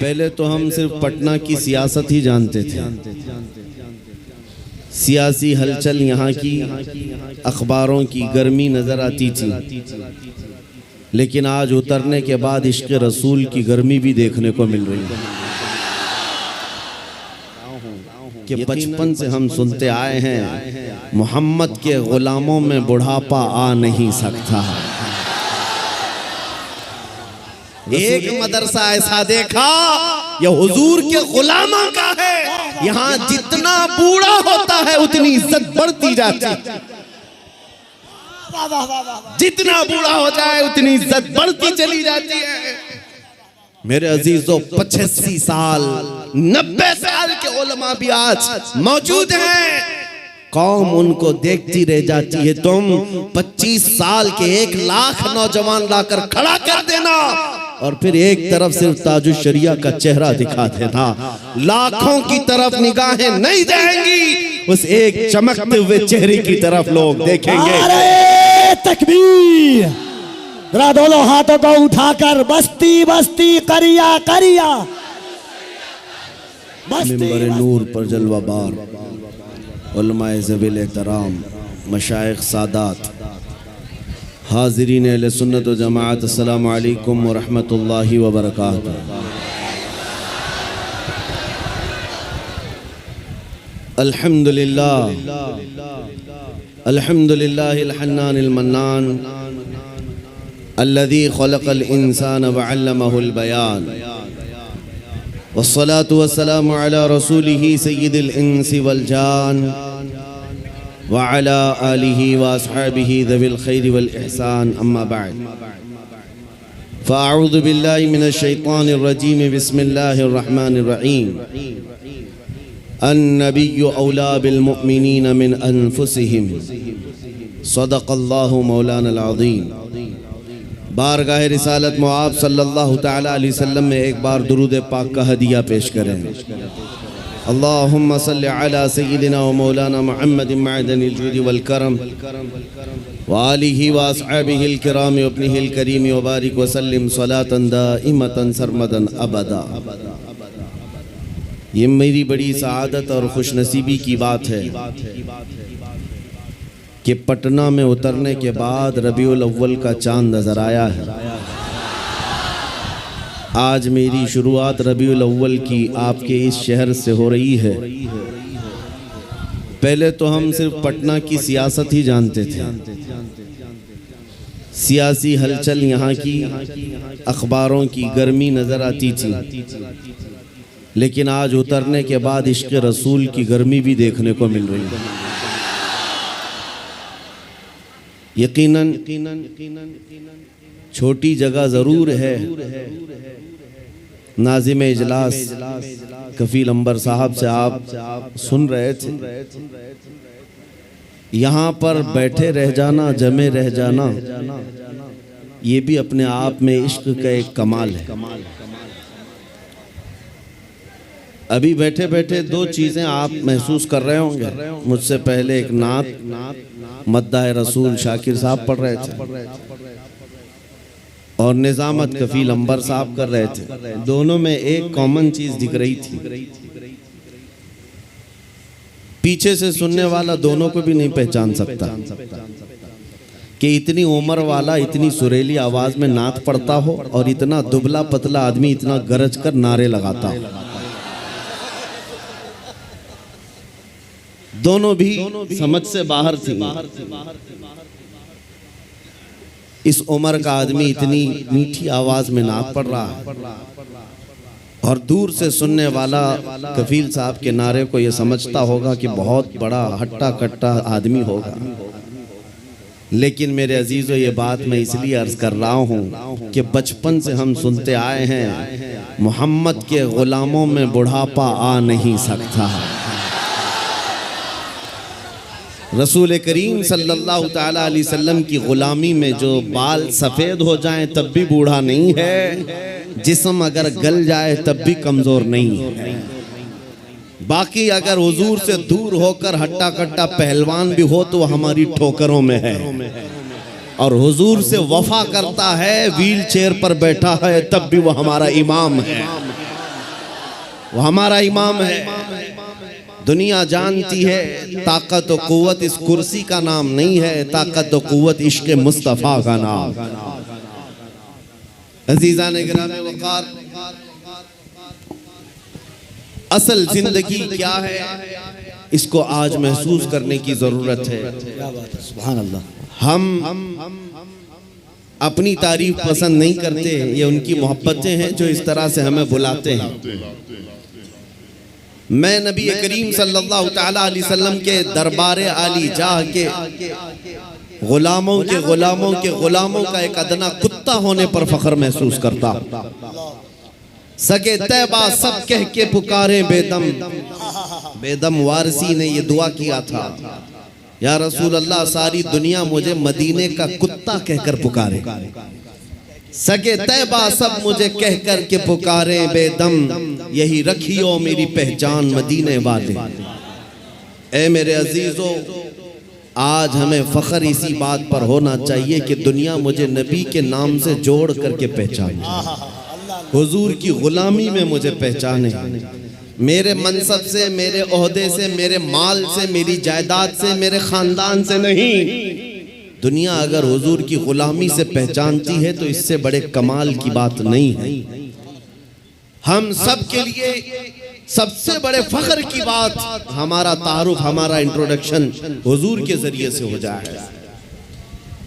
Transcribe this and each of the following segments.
पहले तो हम सिर्फ पटना की सियासत ही जानते थे, सियासी हलचल यहाँ की अखबारों की गर्मी नज़र आती थी, लेकिन आज उतरने के बाद इश्क़ रसूल की गर्मी भी देखने को मिल रही है कि बचपन से हम सुनते आए हैं मोहम्मद के गुलामों में बुढ़ापा आ नहीं सकता। एक मदरसा ऐसा देखा ये हुजूर के गुलामों का है, यहाँ जितना बूढ़ा होता है उतनी इज्जत बढ़ती जाती है, जितना बूढ़ा हो जाए उतनी इज्जत बढ़ती चली जाती है। मेरे अजीजों 85 साल 90 साल के उलमा भी आज मौजूद हैं, कौम उनको देखती रह जाती है। तुम 25 साल के 1 लाख नौजवान लाकर खड़ा कर देना और फिर एक तरफ सिर्फ ताजुश शरिया का चेहरा दिखा देना, लाखों की तरफ निगाहें नहीं जाएंगी, उस एक चमकते हुए चेहरे की तरफ लोग देखेंगे। नारे तकबीर, जरा दोनों हाथों को उठाकर बस्ती बस्ती करिया करिया, मिंबर नूर पर जलवाबार उलमाए ज़वील एहतराम, मशाइख सादात, हाज़रीन अहले सुन्नत व जमाअत, अस्सलामु अलैकुम व रहमतुल्लाहि व बरकातुहू। अल्हम्दुलिल्लाह अल्हम्दुलिल्लाहिल हन्नानिल मन्नान अल्लज़ी खलक़ल इंसान व अल्लमहुल बयान, वस्सलातु वस्सलामु अला रसूलिही सय्यिदिल इंसी वल जान व अला आलिही व अस्हाबिही ज़विल खैरि वल इहसान, अम्मा बअद। फ़अऊज़ु बिल्लाहि मिनश शैतानिर रजीम, बिस्मिल्लाहिर रहमानिर रहीम। अन्नबिय्यु औला बिल मुअमिनीन मिन अनफुसिहिम, सदक़ल्लाहु मौलानल अज़ीम। बारगाह रिसालत मुआब सल्लल्लाहु तआला अलैहि वसल्लम में एक बार दुरूद पाक का हदिया पेश करें। अल्लाहुम्मा सल्लि अला सय्यिदिना व मौलाना मुहम्मदिन मअदनिल जूदि वल करम व आलिहि व अस्हाबिहिल किराम व इब्निहिल करीम व बारिक व सल्लिम सलातन दाइमतन सरमदन अबदा। ये मेरी बड़ी सआदत और खुशनसीबी की बात है कि पटना में उतरने के बाद रबीउल अव्वल का चांद नजर आया है। आज मेरी शुरुआत रबीउल अव्वल की आपके इस शहर से हो रही है। पहले तो हम सिर्फ पटना की सियासत ही जानते थे, सियासी हलचल यहाँ की अखबारों की गर्मी नजर आती थी, लेकिन आज उतरने के बाद इश्क़ रसूल की गर्मी भी देखने को मिल रही है। यकीनन छोटी जगह ज़रूर है। नाज़िम इजलास कफील अंबर साहब से आप सुन रहे थे, यहाँ पर बैठे रह जाना, जमे रह जाना, ये भी अपने आप में इश्क का एक कमाल है। अभी बैठे बैठे 2 चीज़ें आप महसूस कर रहे होंगे। मुझसे पहले एक नात मद्दाह रसूल शाकिर साहब पढ़ रहे थे और निज़ामत कफील अंबर साहब कर रहे थे। दोनों में एक कॉमन चीज़ दिख रही थी, पीछे से सुनने वाला दोनों को भी नहीं पहचान सकता कि इतनी उम्र वाला इतनी सुरीली आवाज़ में नात पढ़ता हो और इतना दुबला पतला आदमी इतना गरज कर नारे लगाता हो। दोनों भी समझ से बाहर थी। इस उम्र का आदमी इतनी मीठी आवाज में नात पढ़ रहा है और दूर से सुनने वाला कफील साहब के नारे को यह समझता होगा कि बहुत बड़ा हट्टा कट्टा आदमी होगा। लेकिन मेरे अजीजों, ये बात मैं इसलिए अर्ज कर रहा हूँ कि बचपन से हम सुनते आए हैं मोहम्मद के गुलामों में बुढ़ापा आ नहीं सकता। रसूल करीम सल्लल्लाहु ताला अलैहि वसल्लम की गुलामी में जो बाल सफ़ेद हो जाएं तब भी बूढ़ा नहीं है, जिस्म अगर गल जाए तब भी कमज़ोर नहीं है। बाकी अगर हुजूर से दूर होकर हट्टा कट्टा पहलवान भी हो तो हमारी ठोकरों में है, और हुजूर से वफा करता है, व्हील चेयर पर बैठा है, तब भी वो हमारा इमाम है। वो हमारा इमाम है। दुनिया जानती है ताकत और कुव्वत इस कुर्सी का नाम नहीं है, ताकत और कुव्वत इश्क मुस्तफ़ा का नाम। अजीज़ान गिरामे वक़ार, असल जिंदगी क्या है इसको आज महसूस करने की जरूरत है। सुभान अल्लाह। हम अपनी तारीफ पसंद नहीं करते, ये उनकी मोहब्बतें हैं जो इस तरह से हमें बुलाते हैं। मैं नबी करीम सल्लल्लाहु ताला अलैहि वसल्लम के दरबार आली जाह के गुलामों के गुलामों का एक अदना कुत्ता होने पर फख्र महसूस करता। सगे तैबा सब कह के पुकारे बेदम, बेदम वारसी ने ये दुआ किया था, या रसूल अल्लाह सारी दुनिया मुझे मदीने का कुत्ता कहकर पुकारे, सगे तैबा सब मुझे कहकर के पुकारे बेदम, यही रखियो मेरी पहचान मदीने वाले। ए मेरे अजीजों, आज हमें फख्र इसी बात पर होना चाहिए कि दुनिया मुझे नबी के नाम से जोड़ करके पहचाने, हुजूर की गुलामी में मुझे पहचाने। मेरे मनसब से, मेरे ओहदे से, मेरे माल से, मेरी जायदाद से, मेरे खानदान से नहीं। दुनिया अगर हुजूर की गुलामी से पहचानती है तो इससे बड़े कमाल की बात नहीं है। हम सब के लिए सबसे बड़े फख्र की बात हमारा तारुफ, हमारा इंट्रोडक्शन हुजूर के जरिए से हो जाए,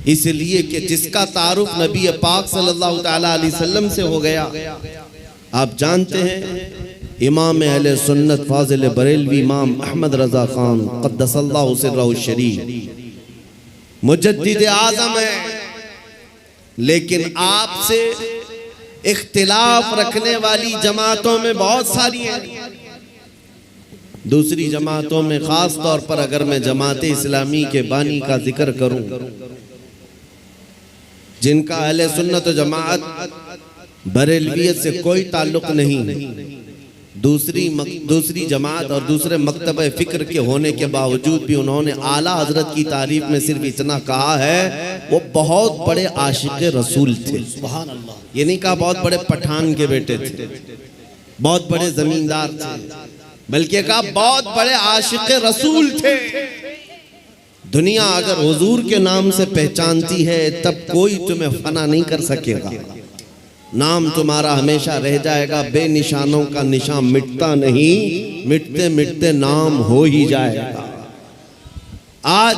इसलिए कि जिसका तारुफ नबी पाक सल्लल्लाहु ताला अलैहि वसल्लम से हो गया। आप जानते हैं इमाम अहले सुन्नत फाजिल बरेलवी इमाम अहमद रजा खान क़द्दसल्लाहु सिर्रहु शरीफ मुजद्दिद आज़म है, लेकिन आपसे इख्तिलाफ रखने वाली जमातों में बहुत सारी हैं। दूसरी जमातों में खास तौर पर अगर मैं जमात इस्लामी के बानी का जिक्र करूं, जिनका अहले सुन्नत जमात बरेलवियत से कोई ताल्लुक नहीं, दूसरी जमात और दूसरे मकतब फिक्र के होने के बावजूद भी उन्होंने आला हजरत की तारीफ में सिर्फ इतना कहा है वो बहुत बड़े आशिक रसूल थे। सुभान अल्लाह। ये नहीं कहा बहुत बड़े पठान के बेटे थे, बहुत बड़े जमींदार थे, बल्कि कहा बहुत बड़े आशिक रसूल थे। दुनिया अगर हुजूर के नाम से पहचानती है तब कोई तुम्हें फना नहीं कर सकेगा, नाम तुम्हारा हमेशा रह जाएगा। बेनिशानों का निशान मिटता नहीं, मिटते मिटते नाम हो ही जाएगा। आज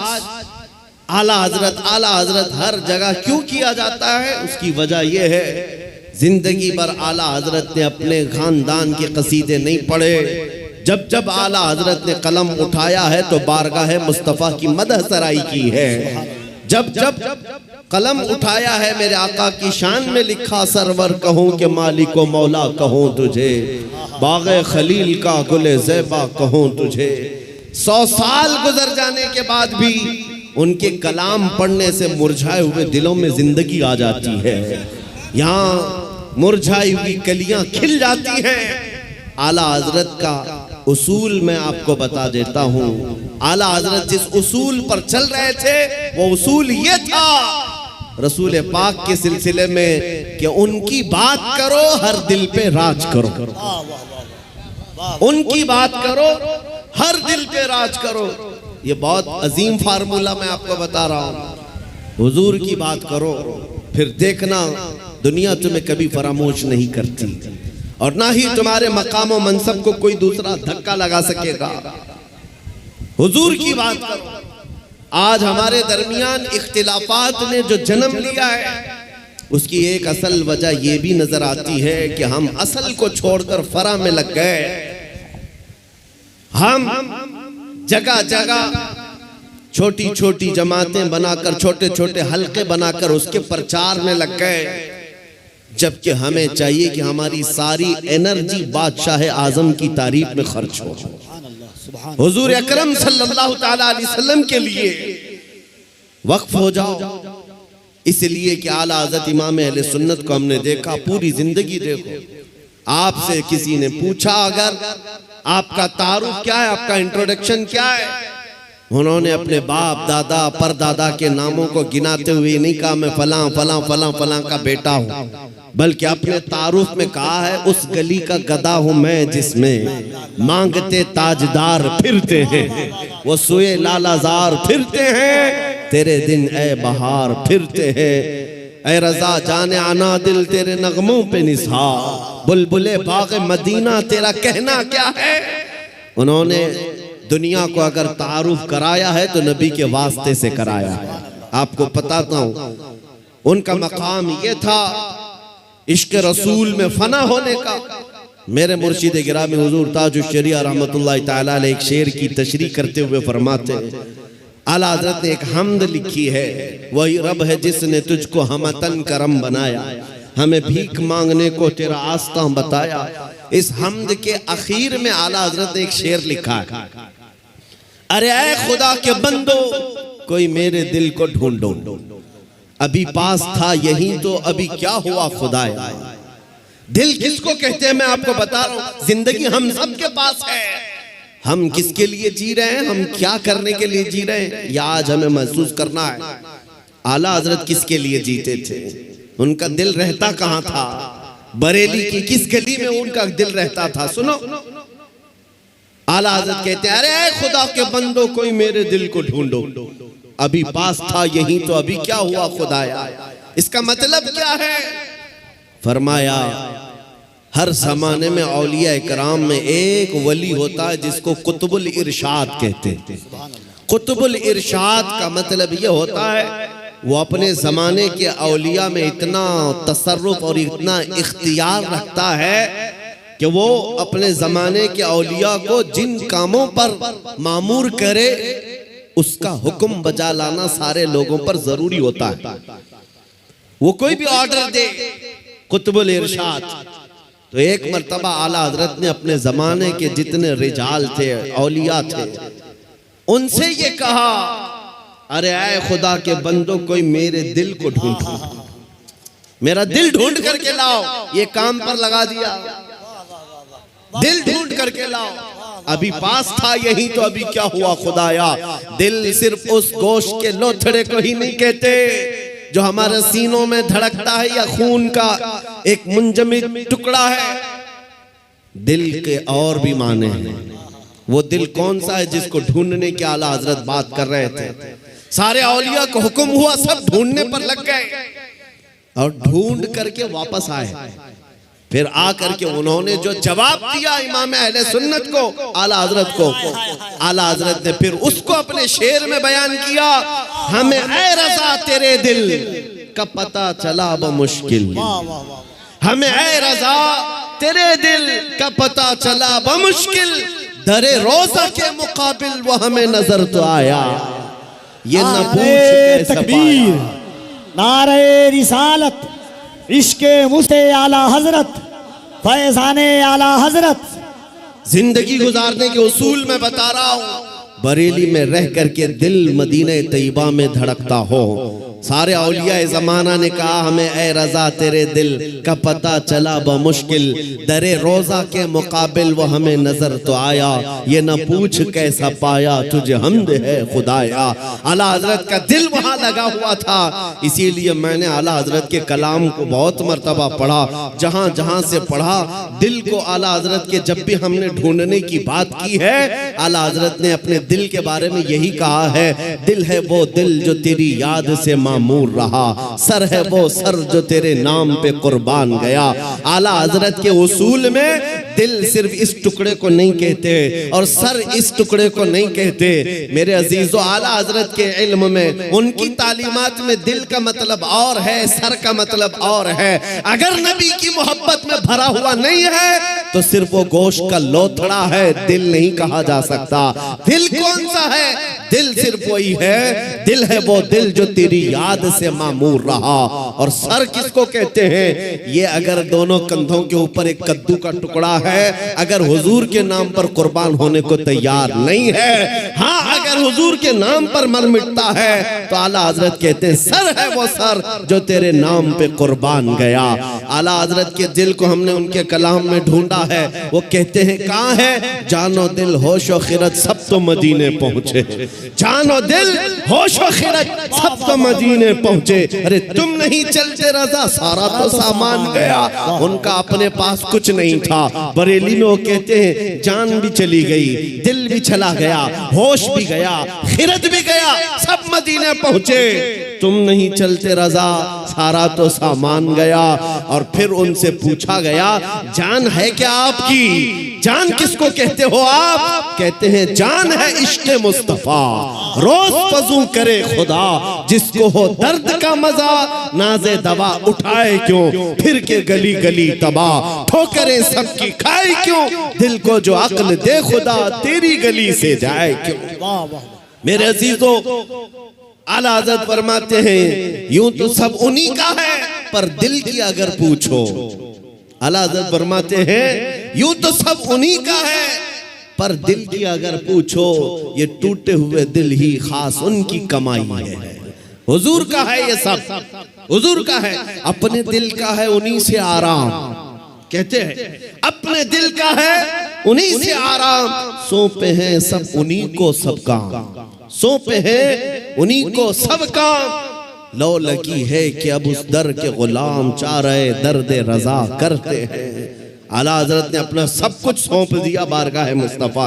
आला हजरत हर जगह क्यों किया जाता है, उसकी वजह यह है जिंदगी भर आला हजरत ने अपने खानदान के कसीदे नहीं पढ़े। जब जब आला हजरत ने कलम उठाया है तो बारगाह मुस्तफ़ा की मदह सराई की है। जब जब कलम उठाया है मेरे आका की शान में लिखा सरवर कहूँ कि मालिक व मौला कहूँ तुझे, बाग़े खलील का गुले ज़ैबा कहूँ तुझे। 100 साल गुजर जाने के बाद भी उनके कलाम पढ़ने से मुरझाए हुए दिलों में जिंदगी आ जाती है। यहाँ मुरझाई हुई कलियां खिल जाती हैं। आला हजरत का उसूल मैं आपको बता देता हूँ। आला हजरत जिस उसूल पर चल रहे थे वो उसूल ये था रसूल पाक के सिलसिले में कि उनकी बात करो हर दिल पे राज करो, उनकी बात करो हर दिल पे राज करो। ये बहुत अजीम फार्मूला मैं आपको बता रहा हूँ। हुजूर की बात करो फिर देखना दुनिया तुम्हें कभी फरामोश नहीं करती और ना ही तुम्हारे मकाम और मनसब को कोई दूसरा धक्का लगा सकेगा। हुजूर की बात करो। आज हमारे दरमियान इख्तिलाफात ने जो जन्म लिया है उसकी एक असल वजह यह भी नजर आती है कि हम असल को छोड़कर फरा में लग गए। हम जगह जगह छोटी छोटी जमातें बनाकर, छोटे छोटे हलके बनाकर उसके प्रचार में लग गए, जबकि हमें चाहिए कि हमारी सारी एनर्जी बादशाह आजम की तारीफ में खर्च हो, हुजूर अकरम सल्लल्लाहु ताला अलैहि वसल्लम के लिए वक्फ हो जाओ। इसलिए कि आला हज़रत इमाम अहले सुन्नत को हमने देखा पूरी जिंदगी। देखो, आपसे किसी ने पूछा अगर आपका तारुफ क्या है, आपका इंट्रोडक्शन क्या है, उन्होंने अपने बाप दादा परदादा के नामों को गिनाते हुए नहीं कहा मैं फलां फलां फलां फलां का बेटा हूं, बल्कि अपने तारुफ में कहा है उस गली का गधा हूं मैं जिसमें मांगते ताजदार फिरते हैं, वो सुए लालाजार फिरते हैं, तेरे दिन ए बहार फिरते हैं, ए रजा जाने आना दिल तेरे नगमों पे निसार, बुलबुले बाग मदीना तेरा कहना क्या है। उन्होंने दुनिया को अगर तारुफ कराया है तो नबी के वास्ते से कराया है। आपको बताता हूं उनका मकाम ये था इश्क रसूल में फना होने का। मेरे मुर्शिद गिरामी हुजूर ताजुश शरिया रहमतुल्लाह तआला अलैह एक शेर की तशरीह करते हुए फरमाते हैं, आला हज़रत ने एक हम्द लिखी है, वही रब है जिसने तुझको हमतन करम बनाया, हमें भीख मांगने को तेरा आस्था बताया। इस हम्द के आखिर में आला हज़रत ने एक शेर लिखा है, अरे ऐ खुदा के बंदो कोई मेरे दिल को ढूंढो, अभी पास था यही तो अभी क्या हुआ खुदाया। दिल किसको कहते हैं मैं आपको बता रहा हूं, जिंदगी हम सब के पास है। हम किसके लिए जी रहे हैं, हम क्या करने के लिए जी रहे हैं, या आज हमें महसूस करना है। आला हजरत किसके लिए जीते थे, उनका दिल रहता कहां था, बरेली की किस गली में उनका दिल रहता था। सुनो आला हजरत कहते हैं, अरे खुदा के बंदो कोई मेरे दिल को ढूंढो, अभी पास था यही तो अभी क्या हुआ खुदाया। इसका मतलब क्या है, फरमाया हर जमाने में औलिया इकराम में एक वली होता है जिसको कुतुबुल इरशाद कहते हैं। कुतुबुल इरशाद का मतलब ये होता है वो अपने जमाने के औलिया में इतना तसर्रुफ और इतना इख्तियार रखता है कि वो अपने जमाने के औलिया को जिन कामों पर मामूर करे उसका हुक्म बजा लाना सारे लोगों पर जरूरी होता है। वो कोई भी ऑर्डर दे, कुतुबुल इरशाद। तो एक मर्तबा आला हजरत ने अपने जमाने के जितने रिजाल थे, औलिया थे, उनसे ये कहा, अरे आए खुदा के बंदो कोई मेरे दिल को ढूंढो, मेरा दिल ढूंढ करके लाओ। ये काम पर लगा दिया, दिल ढूंढ करके लाओ, अभी पास था यही तो अभी क्या हुआ खुदाया। दिल सिर्फ उस गोश्त के लोथड़े को ही नहीं कहते जो हमारे सीनों में धड़कता है या खून का एक मुंजमद टुकड़ा है। दिल के और भी माने हैं। वो दिल कौन सा है जिसको ढूंढने की आला हजरत बात कर रहे थे। सारे औलिया को हुक्म हुआ, सब ढूंढने पर लग गए और ढूंढ करके वापस आए। फिर आकर के उन्होंने जो जवाब दिया इमाम अहले सुन्नत को, आला हजरत को, आला हजरत ने फिर उसको अपने शेर में बयान किया, हमें ऐ रज़ा तेरे दिल का पता चला बमुश्किल, हमें ऐ रज़ा तेरे दिल का पता चला बमुश्किल, दरे रोजा के मुकाबिल वो हमें नजर तो आया, ये न पूछ तकबीर, नारे रिसालत, इश्के मुझसे आला हजरत, फैजाने आला हजरत। जिंदगी गुजारने के उसूल में बता रहा हूं, बरेली में रह करके दिल मदीने तैयबा में धड़कता हो। सारे औलिया ज़माना ने कहा हमें ऐ रज़ा तेरे दिल का पता चला बमुश्किल, दरे रोज़ा के मुकाबिल वो हमें नजर तो आया, ये न पूछ कैसा पाया तुझे हमद है खुदाया। आला हजरत का दिल वहां लगा हुआ था, इसीलिए मैंने आला हजरत के कलाम को बहुत मर्तबा पढ़ा, जहां जहां से पढ़ा दिल को आला हजरत के जब भी हमने ढूंढने की बात की है, आला हजरत ने अपने दिल के बारे में यही कहा है, दिल है वो दिल जो तेरी याद से मामूर रहा, सर है वो सर जो तेरे नाम पे कुर्बान गया। आला हजरत के उसूल में दिल सिर्फ इस टुकड़े को नहीं कहते और सर इस टुकड़े को नहीं कहते। मेरे अजीजों, आला हजरत के इल्म में, उनकी तालीमात में दिल का मतलब और है, सर का मतलब और है। अगर नबी की मोहब्बत में भरा हुआ नहीं है तो सिर्फ वो गोश्त का लोथड़ा है, दिल नहीं कहा जा सकता। दिल कौन सा है? दिल सिर्फ वही है, दिल है वो दिल जो तेरी याद से मामूर रहा। और सर किसको कहते हैं? ये अगर दोनों कंधों के ऊपर एक कद्दू का टुकड़ा है, अगर हुजूर के नाम पर कुर्बान होने को तैयार नहीं है, हाँ अगर अगर हुजूर के नाम पर मर मिटता है तो आला हजरत कहते हैं सर है वो सर जो तेरे नाम पे कुर्बान गया। आला हजरत के दिल को हमने उनके कलाम में ढूंढा है। वो कहते हैं कहाँ है जानो दिल होशो खिरत सब तो मदीने पहुंचे। जानो दिल होशो खिरत सब तो मदीने पहुंचे। अरे तुम नहीं चलते रजा सारा तो सामान गया। उनका अपने पास कुछ नहीं था। बरेली में वो कहते हैं जान भी चली गई, दिल भी चला गया, होश भी गया, खिरत भी गया, सब मदीने पहुंचे। तुम नहीं चलते रजा सारा तो सामान गया। और फिर उनसे पूछा गया जान है क्या आपकी? जान किसको कहते हो आप? कहते हैं जान है इश्क मुस्तफा। रोज वजू करे खुदा जिसको हो दर्द का मजा, नाज़े दवा उठाए क्यों फिर के गली गली तबाह, ठोकरें सबकी खाए क्यों दिल को जो अक्ल दे खुदा तेरी गली से जाए क्यों। मेरे अजीजों आला हज़रत फरमाते हैं यूं तो सब उन्हीं का है पर दिल की अगर पूछो। आला हज़रत फरमाते हैं यूं तो सब उन्हीं का है पर दिल की अगर पूछो ये टूटे हुए दिल ही खास उनकी कमाई है। हुजूर का है ये सब, हुजूर का है, अपने दिल का है उन्हीं से आराम। कहते हैं अपने दिल का है उन्हीं से आराम, सौंपे हैं सब उन्हीं को सब काम, सौंपे हैं उन्हीं को सब काम। लो लगी है कि अब उस दर के गुलाम चाह रहे दर्द रजा करते हैं। आला हजरत ने अपना सब कुछ सौंप दिया बारगाह मुस्तफा।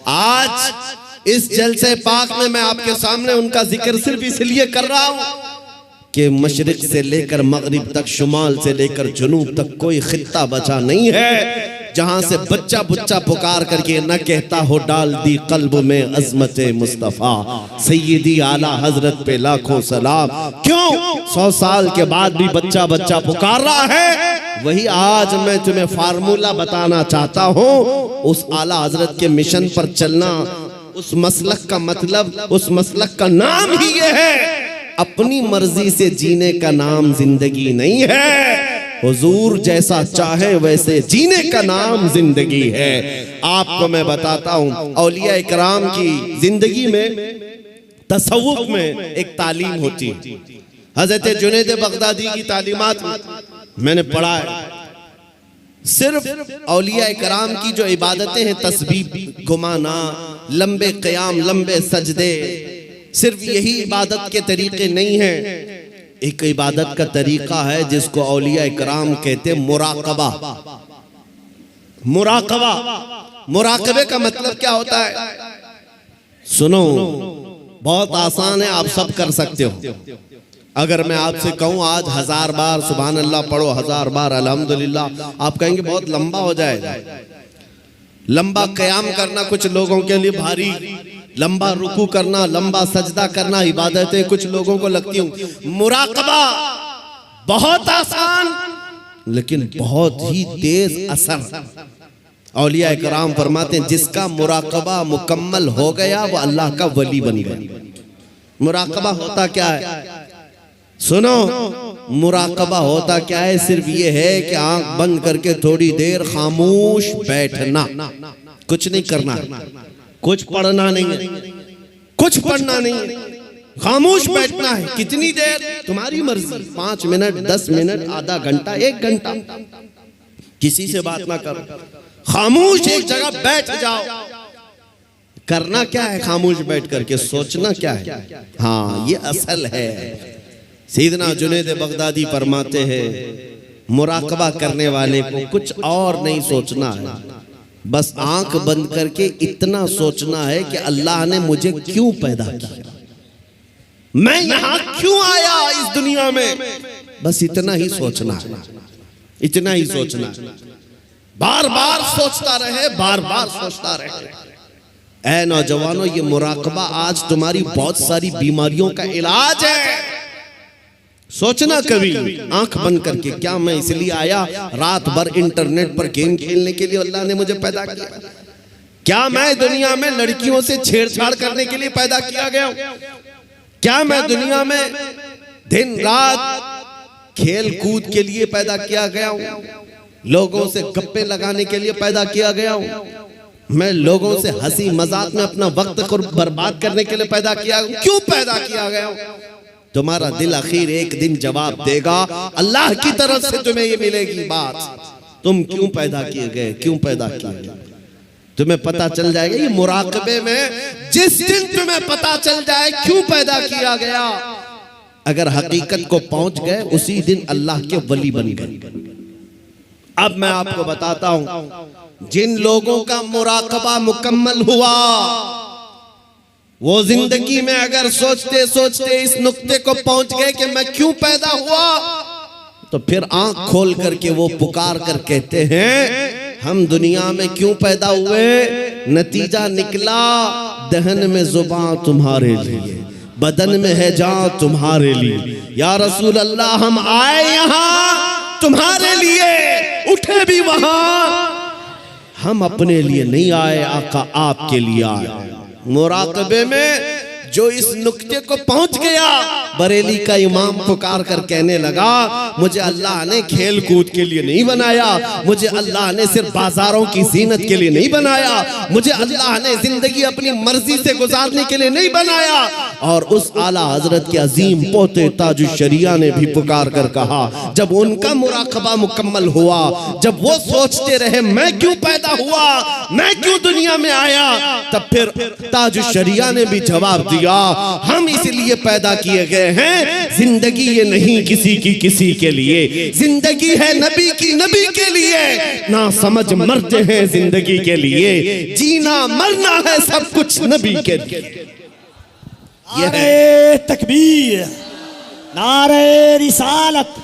आज इस जलसे पाक में मैं आपके सामने उनका जिक्र सिर्फ इसलिए कर रहा हूं कि मशरिक से लेकर मगरिब तक, शुमाल से लेकर जुनूब तक कोई खित्ता बचा नहीं है जहां से बच्चा बुच्चा पुकार करके न कहता हो डाल दी कल्ब में अजमत मुस्तफा। सैयदी आला हजरत पे लाखों सलाम। क्यों 100 साल के बाद भी बच्चा बच्चा पुकार रहा है। वही आज मैं तुम्हें फार्मूला बताना चाहता हूं। उस आला हजरत के मिशन पर चलना, उस मसलक का मतलब, उस मसलक का नाम ही ये है अपनी मर्जी से जीने का नाम जिंदगी नहीं है। हुजूर जैसा चाहे वैसे जीने का नाम जिंदगी है। आपको मैं बताता हूं औलिया इकराम की जिंदगी में तसव्वुफ में एक तालीम होती है। हजरत जुनैद बगदादी की तालीमात मैंने पढ़ा है। सिर्फ औलिया इकराम की जो इबादतें हैं, तस्बीह घुमाना, लंबे क़याम, लंबे सजदे, सिर्फ यही इबादत के तरीके नहीं हैं। एक इबादत का तरीका है जिसको औलिया इकराम कहते हैं मुराकबा। मुराकबा, मुराकबे का मतलब क्या होता है? सुनो, बहुत आसान है, आप सब कर सकते हो। अगर मैं आपसे कहूं आज 1000 बार सुभान अल्लाह पढ़ो, 1000 बार अल्हम्दुलिल्लाह, आप कहेंगे बहुत लंबा हो जाएगा। लंबा क़याम करना कुछ लोगों के लिए भारी, लंबा रुकू करना, लंबा सजदा करना इबादतें कुछ लोगों को लगती होंगी। मुराकबा बहुत आसान लेकिन बहुत ही तेज असर। औलिया इकराम फरमाते हैं जिसका मुराकबा मुकम्मल हो गया वो अल्लाह का वली बन गया। मुराकबा होता क्या है? सुनो, मुराकबा होता क्या है? सिर्फ ये है कि आंख बंद करके थोड़ी देर खामोश बैठना, कुछ नहीं करना, कुछ पढ़ना नहीं है, कुछ पढ़ना नहीं है, खामोश बैठना है। कितनी देर? तुम्हारी मर्जी, 5 मिनट, 10 मिनट, आधा घंटा, 1 घंटा, किसी से बात ना करो, खामोश एक जगह बैठ जाओ। करना क्या है खामोश बैठ करके? सोचना क्या है? हाँ, ये असल है। सैयदना जुनैद बगदादी फरमाते हैं मुराकबा करने वाले को कुछ और नहीं सोचना है, बस आंख बंद करके इतना सोचना है कि अल्लाह ने मुझे क्यों पैदा किया, मैं यहां क्यों आया इस दुनिया में। बस इतना ही सोचना है, इतना ही सोचना। बार बार सोचता रहे, बार बार सोचता रहे। ऐ नौजवानों, ये मुराकबा आज तुम्हारी बहुत सारी बीमारियों का इलाज है। सोचना कभी आंख बंद करके, क्या मैं इसलिए आया रात भर इंटरनेट पर गेम खेलने के लिए अल्लाह ने मुझे पैदा किया? क्या मैं दुनिया में लड़कियों से छेड़छाड़ करने के लिए पैदा किया गया? क्या मैं दुनिया में दिन रात खेल कूद के लिए पैदा किया गया हूं? लोगों से गप्पे लगाने के लिए पैदा किया गया हूं? मैं लोगों से हंसी मजाक में अपना वक्त को बर्बाद करने के लिए पैदा किया, क्यों पैदा किया गया? तुम्हारा दिल आखिर एक दिन जवाब देगा, अल्लाह की तरफ से तुम्हें ये मिलेगी बात, तुम क्यों पैदा किए गए, क्यों पैदा किए गए। तुम्हें पता चल जाएगा ये मुराकबे में, जिस दिन तुम्हें पता चल जाए क्यों पैदा किया गया, अगर हकीकत को पहुंच गए उसी दिन अल्लाह के वली बन गए। अब मैं आपको बताता हूं, जिन लोगों का मुराकबा मुकम्मल हुआ वो जिंदगी में अगर सोचते सोचते इस नुक्ते को पहुंच गए कि मैं क्यों पैदा हुआ, तो फिर आंख खोल करके वो पुकार कर कहते हैं हम दुनिया में क्यों पैदा हुए। नतीजा निकला, दहन में जुबान तुम्हारे लिए, बदन में है जान तुम्हारे लिए। या रसूल अल्लाह, हम आए यहां तुम्हारे लिए, उठे भी वहां, हम अपने लिए नहीं आए, आका आपके लिए आए। मुराकबे में जो इस नुक्ते को पहुंच गया, बरेली का इमाम पुकार कर कहने लगा, मुझे अल्लाह ने खेल कूद के लिए नहीं बनाया, मुझे अल्लाह ने सिर्फ बाजारों की जीनत के लिए नहीं बनाया, मुझे अल्लाह ने जिंदगी अपनी मर्जी से गुजारने के लिए नहीं बनाया। और उस आला हजरत के अजीम पोते ताजुश्शरिया ने भी पुकार कर कहा, जब उनका मुराकबा मुकम्मल हुआ, जब वो सोचते रहे मैं क्यों पैदा हुआ, मैं क्यों दुनिया में आया, तब फिर ताजुश्शरिया ने भी जवाब दिया, हम इसलिए पैदा किए गए हैं, जिंदगी ये नहीं किसी के लिए, जिंदगी है नबी की नबी के लिए। ना समझ मरते हैं जिंदगी के लिए, जीना मरना है सब कुछ नबी के लिए। नारे तकबीर, नारे रिसालत,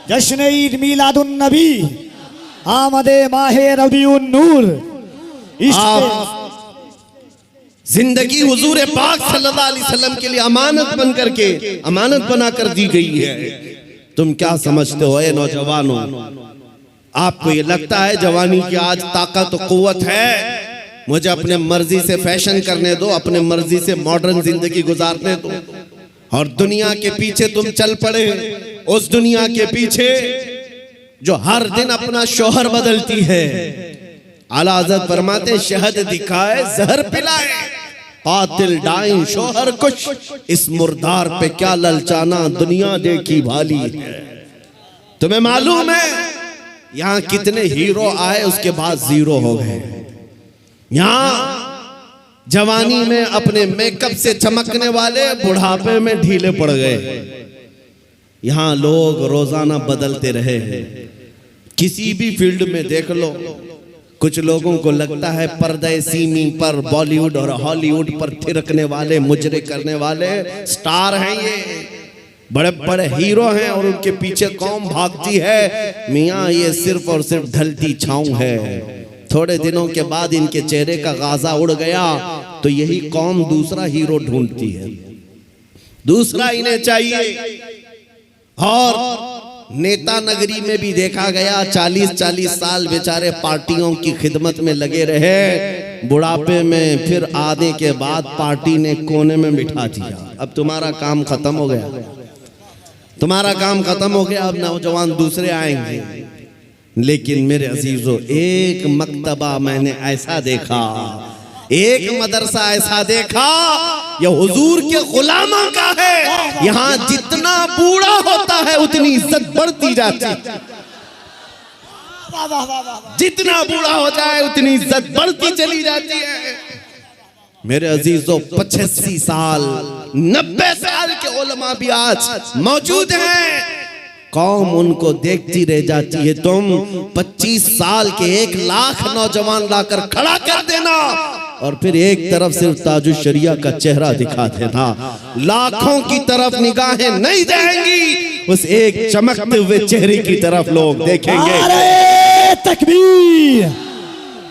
जश्न ईद मिलादुन नबी, आमदे माहे रबीउन नूर। जिंदगी हुजूर पाक सल्लल्लाहु अलैहि वसल्लम के लिए अमानत बन करके, अमानत बना कर दी गई है। तुम क्या समझते हो ए नौजवानों, आपको ये लगता है जवानी की आज ताकत और कुव्वत है, मुझे अपने मर्जी से फैशन करने दो, अपने मर्जी से मॉडर्न जिंदगी गुजारने दो, और दुनिया के पीछे तुम चल पड़े, उस दुनिया के पीछे जो हर दिन अपना शोहर बदलती है। आला हज़रत फरमाते, शहद दिखाए जहर पिलाए, कातिल डाइन शोहर कुछ, इस मुर्दार पे क्या ललचाना, दुनिया देखी भाली है। तुम्हें मालूम है यहाँ कितने हीरो आए उसके बाद जीरो हो गए। यहाँ जवानी में अपने मेकअप से चमकने वाले बुढ़ापे में ढीले पड़ गए। यहाँ लोग रोजाना बदलते रहे हैं, किसी भी फील्ड में देख लो। कुछ लोगों को लगता है पर्दे सीमी पर, बॉलीवुड और हॉलीवुड पर थिरकने वाले, मुजरे करने वाले स्टार हैं, ये बड़े बड़े हीरो हैं और उनके पीछे कौम भागती है। मियाँ ये सिर्फ और सिर्फ ढलती छाँव है, थोड़े दिनों के बाद इनके चेहरे का गाजा उड़ गया तो यही कौम दूसरा हीरो ढूंढती है, दूसरा इन्हें चाहिए। और नेता नगरी में भी देखा गया, 40-40 साल बेचारे पार्टियों की खिदमत में लगे रहे, बुढ़ापे में फिर आने के बाद पार्टी ने कोने में बिठा दिया। अब तुम्हारा काम खत्म हो गया, तुम्हारा काम खत्म हो गया, अब नौजवान दूसरे आएंगे। लेकिन मेरे अजीजों, एक मकतबा मैंने ऐसा देखा, एक मदरसा ऐसा देखा, यह हुजूर के गुलामों का है। यहाँ जितना बूढ़ा होता है उतनी इज्जत बढ़ती जाती है, जितना बूढ़ा हो जाए उतनी इज्जत बढ़ती चली जाती है। मेरे अजीजों, 85 साल 90 साल के उलमा भी आज मौजूद हैं, कौम उनको देखती रह जाती है। तुम 25 साल के 1 लाख नौजवान लाकर खड़ा कर देना और फिर एक तरफ सिर्फ ताजुश्शरिया का चेहरा दिखा देना, लाखों की तरफ निगाहें नहीं जाएंगी, उस एक चमकते हुए चेहरे की तरफ लोग देखेंगे। नारे तकबीर,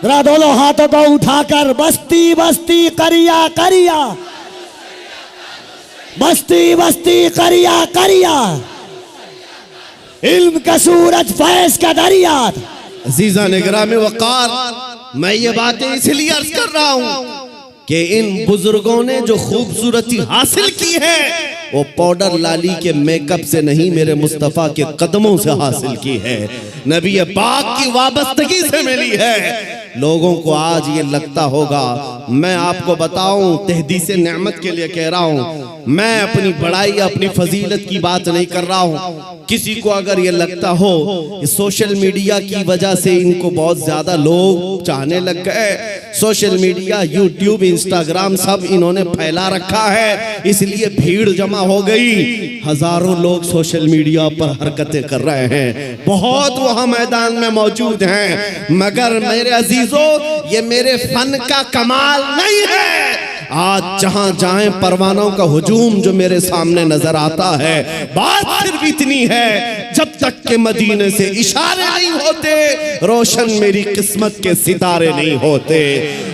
जरा दोनों हाथों को उठाकर बस्ती बस्ती करिया करिया, बस्ती बस्ती करिया करिया, इल्म का सूरज फैज का दरिया। अजीजा निगरामी वक़ार, मैं ये बातें इसलिए अर्ज कर रहा हूं कि इन बुजुर्गों ने जो खूबसूरती हासिल की है वो पाउडर लाली के मेकअप से नहीं, मेरे मुस्तफा के कदमों से हासिल की है, नबी पाक की वाबस्तगी से मिली है। लोगों को आज ये लगता होगा, मैं आपको बताऊं, तहदीस नेमत के लिए कह रहा हूं, मैं अपनी बड़ाई अपनी फजीलत की बात नहीं कर रहा हूं। किसी को अगर ये लगता हो कि सोशल मीडिया की वजह से इनको बहुत ज्यादा लोग चाहने लग गए, सोशल मीडिया यूट्यूब इंस्टाग्राम सब इन्होंने फैला रखा है, इसलिए भीड़ जमा हो गई, हजारों लोग सोशल मीडिया पर हरकतें कर रहे हैं, बहुत वहां मैदान में मौजूद हैं, मगर मेरे अजीजों ये मेरे फन का कमाल नहीं है। आज जहां जाएं परवानों का हुजूम जो मेरे सामने नजर आता है, बात सिर्फ इतनी है, जब तक के मदीने से इशारे नहीं होते, रोशन मेरी किस्मत के सितारे नहीं होते,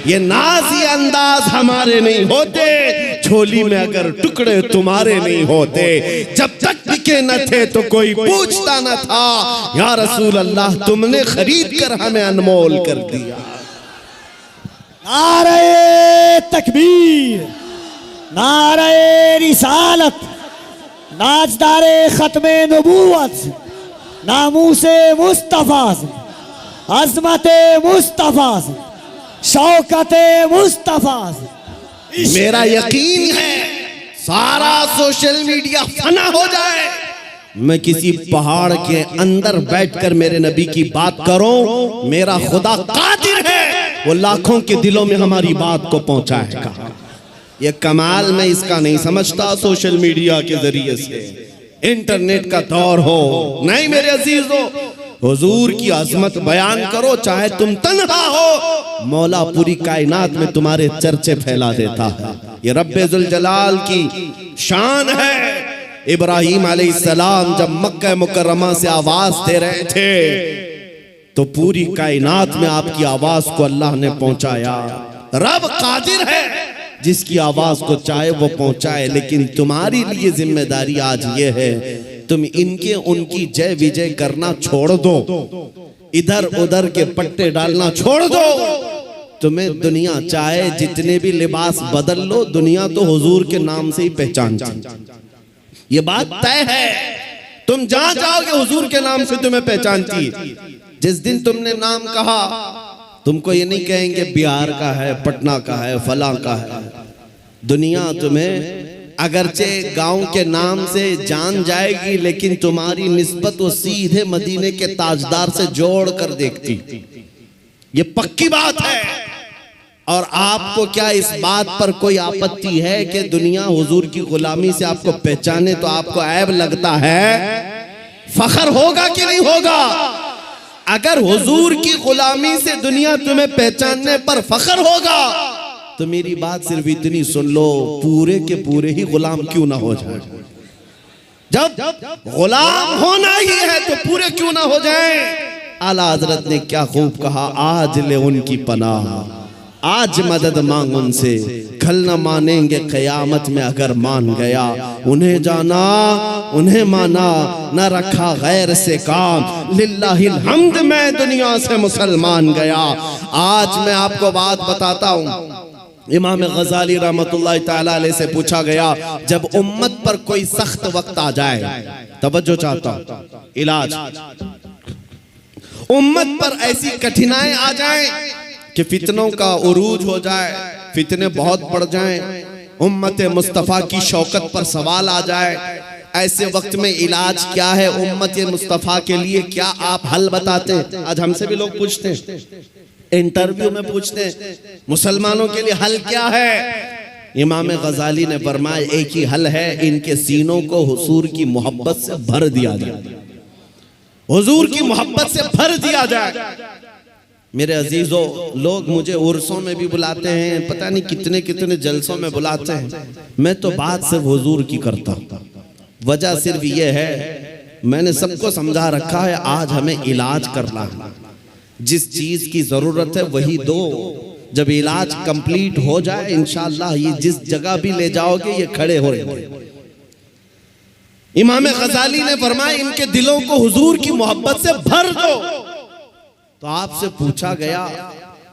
ये नाज़ी अंदाज हमारे नहीं होते, झोली में अगर टुकड़े तुम्हारे नहीं होते, जब तक बिके न थे तो कोई पूछता न था, या रसूल अल्लाह तुमने खरीद कर हमें अनमोल कर दिया। नारे तकबीर, नारे रिसालत, नाजदारे खत्मे नबूवत, नामूसे मुस्तफा, अजमते मुस्तफा, शौकते मुस्तफा। मेरा यकीन है सारा सोशल मीडिया फना हो जाए, मैं किसी पहाड़ के अंदर बैठकर मेरे नबी की बात करूं, मेरा खुदा कादिर है, वो लाखों के दिलों में हमारी बात को पहुंचाएगा। ये कमाल मैं इसका नहीं समझता सोशल मीडिया के जरिए से, इंटरनेट का दौर हो, नहीं मेरे अजीजों, हुजूर की अजमत बयान करो, चाहे तुम तन्हा हो, मौला पूरी कायनात में तुम्हारे चर्चे फैला देता है। ये रब्बे जुल जलाल की शान है। इब्राहिम अलैहिस्सलाम जब मक्का मुकर्रमा से आवाज दे रहे थे तो पूरी कायनात में आपकी आवाज को अल्लाह ने पहुंचाया। रब कादिर है, जिसकी आवाज को चाहे वो पहुंचाए, लेकिन तुम्हारी लिए जिम्मेदारी आज ये है, तुम इनके उनकी जय विजय करना छोड़ दो, इधर उधर के पट्टे डालना छोड़ दो। तुम्हें दुनिया चाहे जितने भी लिबास बदल लो, दुनिया तो हुजूर के नाम से ही पहचानती, ये बात तय है। तुम जहां जाओगे हुजूर के नाम से तुम्हें पहचानती। जिस दिन तुमने नाम कहा, तुमको ये नहीं कहेंगे बिहार का है, पटना का है, फला का है। दुनिया तुम्हें अगरचे गांव के नाम से जान जाएगी, लेकिन तुम्हारी निस्बत वो सीधे मदीने के ताजदार से जोड़ कर देखती, ये पक्की बात है। और आपको क्या इस बात पर कोई आपत्ति है कि दुनिया हुजूर की गुलामी से आपको पहचाने तो आपको ऐब लगता है? फखर होगा कि नहीं होगा? अगर हुजूर की गुलामी से दुनिया तुम्हें पहचानने पर फखर होगा तो मेरी बात सिर्फ इतनी सुन लो, पूरे के पूरे ही गुलाम क्यों ना हो जाए। जब गुलाम होना ही है तो पूरे क्यों ना हो जाए। आला हजरत ने क्या खूब कहा, आज ले उनकी पनाह, आज मदद मांग उनसे, कल न मानेंगे कयामत में अगर मान गया। उन्हें जाना उन्हें माना, न रखा गैर से काम, लिल्लाहिल हम्द मैं दुनिया से मुसलमान गया। आज मैं आपको बात बताता हूँ, इमाम गजाली रहमतुल्लाह ताला अलैह से पूछा गया, जब उम्मत पर कोई सख्त वक्त आ जाए, तवज्जो चाहता हूँ, इलाज, उम्मत पर ऐसी कठिनाई आ जाए कि फितनों का उरूज हो जाए, फितने बहुत बढ़ जाएं, उम्मत मुस्तफ़ा की शौकत पर सवाल आ जाए, ऐसे वक्त में इलाज क्या है उम्मत मुस्तफ़ा के लिए, क्या आप हल बताते हैं? आज हमसे भी लोग पूछते हैं, इंटरव्यू में पूछते हैं, मुसलमानों के लिए हल क्या है? इमाम गजाली ने फरमाया, एक ही हल है, इनके सीनों को हुजूर की मोहब्बत से भर दिया जाए, हुजूर की मोहब्बत से भर दिया जाए। मेरे अजीजों, लोग मुझे उर्सों में भी बुलाते हैं, पता नहीं कितने कितने जलसों में बुलाते हैं, मैं तो बात सिर्फ हुजूर की करता हूँ। वजह सिर्फ ये है, मैंने सबको समझा रखा है, आज हमें इलाज करना है, जिस चीज की जरूरत है वही दो। जब इलाज कंप्लीट हो जाए इंशाअल्लाह, ये जिस जगह भी ले जाओगे ये खड़े हो रहे। इमाम गजाली ने फरमाया, इनके दिलों को हुजूर की मोहब्बत से भर दो। तो आपसे पूछा गया,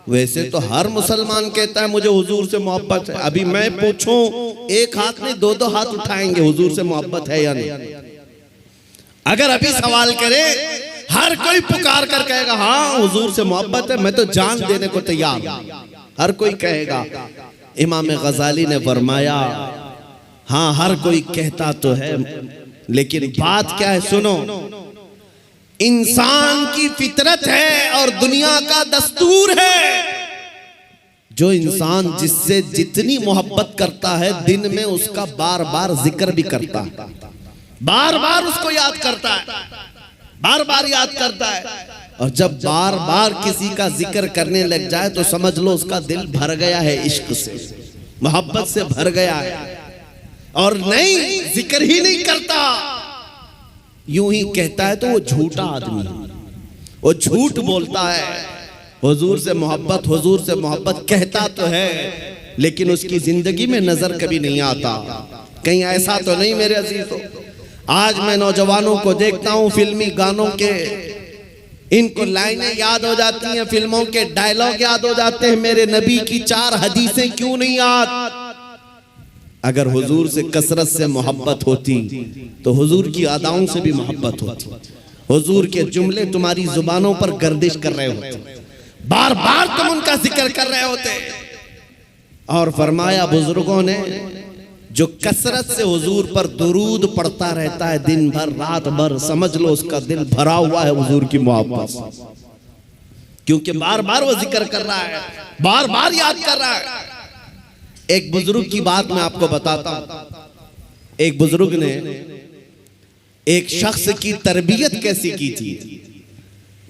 वैसे तो हर मुसलमान कहता है मुझे हुजूर से मोहब्बत है, अभी मैं पूछूं, एक हाथ में दो दो हाथ उठाएंगे, हुजूर से मोहब्बत है या नहीं? अगर अभी सवाल करें, हर कोई पुकार कर कहेगा हाँ हुजूर से मोहब्बत है, मैं तो जान देने को तैयार हूं। हर कोई कहेगा। इमाम गजाली ने फरमाया हाँ हर कोई कहता तो है, लेकिन बात क्या है सुनो, इंसान की फितरत है और दुनिया का दस्तूर है। जो इंसान जिससे जितनी मोहब्बत करता है दिन में उसका बार बार जिक्र भी करता है, बार बार उसको याद करता है, बार बार याद करता है। और जब बार बार किसी का जिक्र करने लग जाए तो समझ लो उसका दिल भर गया है, इश्क से, मोहब्बत से भर गया है। और नहीं जिक्र ही नहीं करता, यूं ही कहता है तो वो झूठा आदमी है, वो झूठ बोलता है। हुजूर से मोहब्बत कहता तो है, लेकिन उसकी जिंदगी में नजर कभी नहीं आता। कहीं ऐसा तो नहीं मेरे अजीजों, आज मैं नौजवानों को देखता हूं फिल्मी गानों के, इनको लाइनें याद हो जाती हैं, फिल्मों के डायलॉग याद हो जाते हैं, मेरे नबी की 4 हदीसें क्यों नहीं याद। अगर हुजूर से कसरत से मोहब्बत होती तो हुजूर की अदाओं से भी मोहब्बत होती। हुजूर के जुमले तुम्हारी जुबानों पर गर्दिश कर रहे होते, बार बार तुम उनका जिक्र कर रहे होते। और फरमाया बुजुर्गों ने, जो कसरत से हुजूर पर दुरूद पढ़ता रहता है दिन भर रात भर, समझ लो उसका दिल भरा हुआ है हुजूर की मोहब्बत से, क्योंकि बार बार वो जिक्र कर रहा है, बार बार याद कर रहा है। एक बुजुर्ग की बात मैं आपको बताता हूं। एक बुजुर्ग ने एक शख्स की तरबियत कैसी की थी।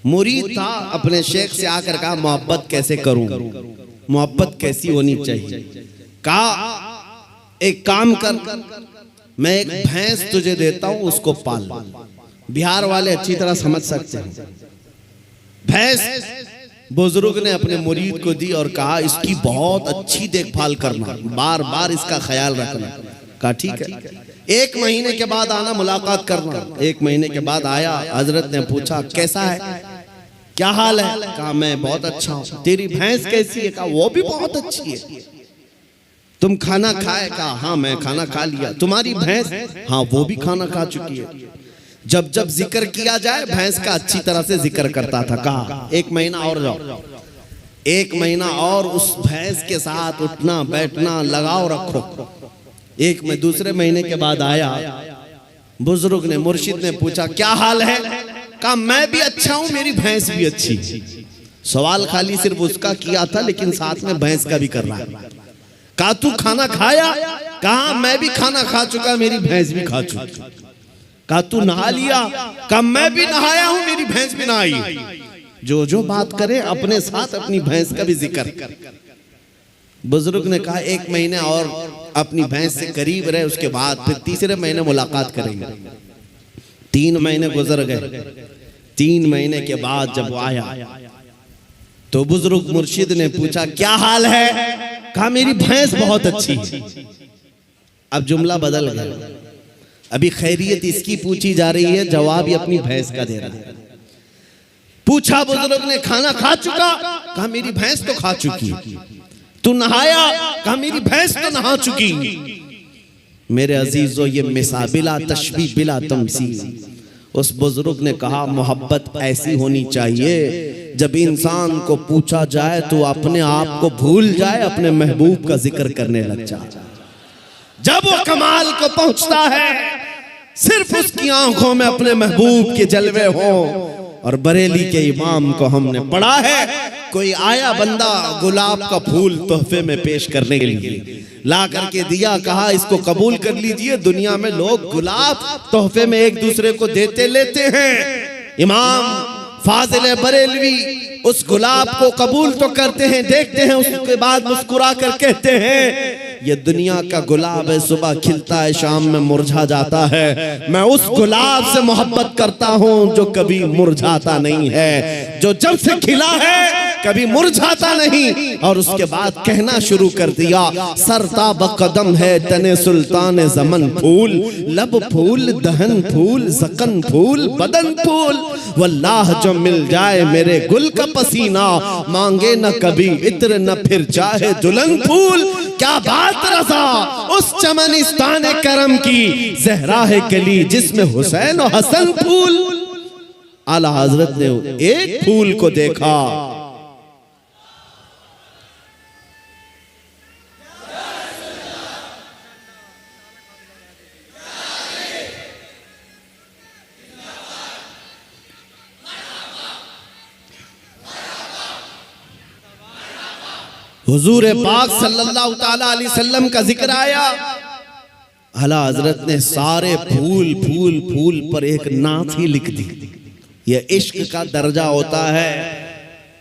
मुरीद था, अपने शेख से आकर कहा मोहब्बत कैसे करूं, मोहब्बत कैसी होनी चाहिए। कहा एक काम कर, मैं एक भैंस तुझे देता हूं, उसको पाल। बिहार वाले अच्छी तरह समझ सकते हैं। भैंस बुजुर्ग ने अपने मुरीद को दी और कहा इसकी बहुत अच्छी देखभाल करना, बार बार इसका ख्याल रखना। कहा ठीक है, 1 महीने के बाद आना, मुलाकात करना। 1 महीने के बाद आया, हजरत ने पूछा कैसा है, क्या हाल है। कहा मैं बहुत अच्छा हूं। तेरी भैंस कैसी है। कहा वो भी बहुत अच्छी है। तुम खाना खाए। कहा हाँ मैं खाना खा लिया। तुम्हारी भैंस। हाँ वो भी खाना खा चुकी है। जब जब जिक्र किया जाए भैंस का अच्छी तरह से जिक्र करता था। कहा 1 महीना और जाओ, 1 महीना और उस भैंस के साथ उठना बैठना लगाव रखो। दूसरे महीने के बाद आया, बुजुर्ग ने, मुर्शिद ने पूछा क्या हाल है। कहा मैं भी अच्छा हूं, मेरी भैंस भी अच्छी। सवाल खाली सिर्फ उसका किया था, लेकिन साथ में भैंस का भी कर रहा है। कहा तू खाना खाया। कहा मैं भी खाना खा चुका, मेरी भैंस भी खा चुकी। कहा तू नहा लिया। कहा मैं भी नहाया हूं, मेरी भैंस भी नहाई। जो बात करे अपने साथ अपनी भैंस का भी जिक्र। बुजुर्ग ने कहा 1 महीने और अपनी भैंस से करीब रहे, उसके बाद फिर तीसरे महीने मुलाकात करेंगे। 3 महीने गुजर गए। 3 महीने के बाद जब वो आया तो बुजुर्ग मुर्शिद ने पूछा क्या हाल है। कहा मेरी भैंस बहुत अच्छी। अब जुमला बदल गया, अभी खैरियत इसकी पूछी जा रही है, जवाब ये अपनी भैंस का दे रहा है। पूछा बुजुर्ग ने खाना खा चुका। कहा मेरी भैंस तो खा चुकी। तू नहाया। कहा मेरी भैंस तो नहा चुकी। मेरे अजीजों ये मिसाल बिला तशबीह बिला तमसील। उस बुजुर्ग ने कहा मोहब्बत ऐसी होनी चाहिए जब इंसान को पूछा जाए तो अपने आप को भूल जाए, अपने महबूब का जिक्र करने लग जाए। जब वो कमाल को पहुंचता है सिर्फ उसकी आंखों में अपने महबूब के जलवे हों। और बरेली के इमाम को हमने पढ़ा है, कोई आया बंदा गुलाब का फूल तोहफे में पेश करने के लिए, ला करके दिया, कहा इसको कबूल कर लीजिए। दुनिया में लोग गुलाब तोहफे में एक दूसरे को देते लेते हैं। इमाम फाजिल बरेलवी उस गुलाब को कबूल तो करते हैं, देखते हैं, उसके बाद मुस्कुरा कर कहते हैं ये दुनिया का गुलाब है, सुबह खिलता है शाम में मुरझा जाता है। मैं उस गुलाब से मोहब्बत करता हूं जो कभी मुरझाता नहीं है, जो जब से खिला है कभी मुरझाता नहीं। और उसके बाद कहना शुरू कर दिया सरताब कदम है तने सुल्तान ज़मन फूल, लब फूल दहन फूल ज़कन फूल बदन फूल। वल्लाह जो मिल जाए मेरे गुल का पसीना, मांगे न कभी इत्र न फिर चाहे दुल्हन फूल। क्या बात रज़ा उस चमनिस्तान करम की, ज़हरा है कली जिसमें हुसैन और हसन फूल। आला हजरत ने एक फूल को देखा, हुजूर पाक सल्लल्लाहु ताला अलैहि वसल्लम का जिक्र आया। आला हजरत ने सारे फूल फूल फूल पर एक नात ही लिख दी। यह इश्क का दर्जा होता है,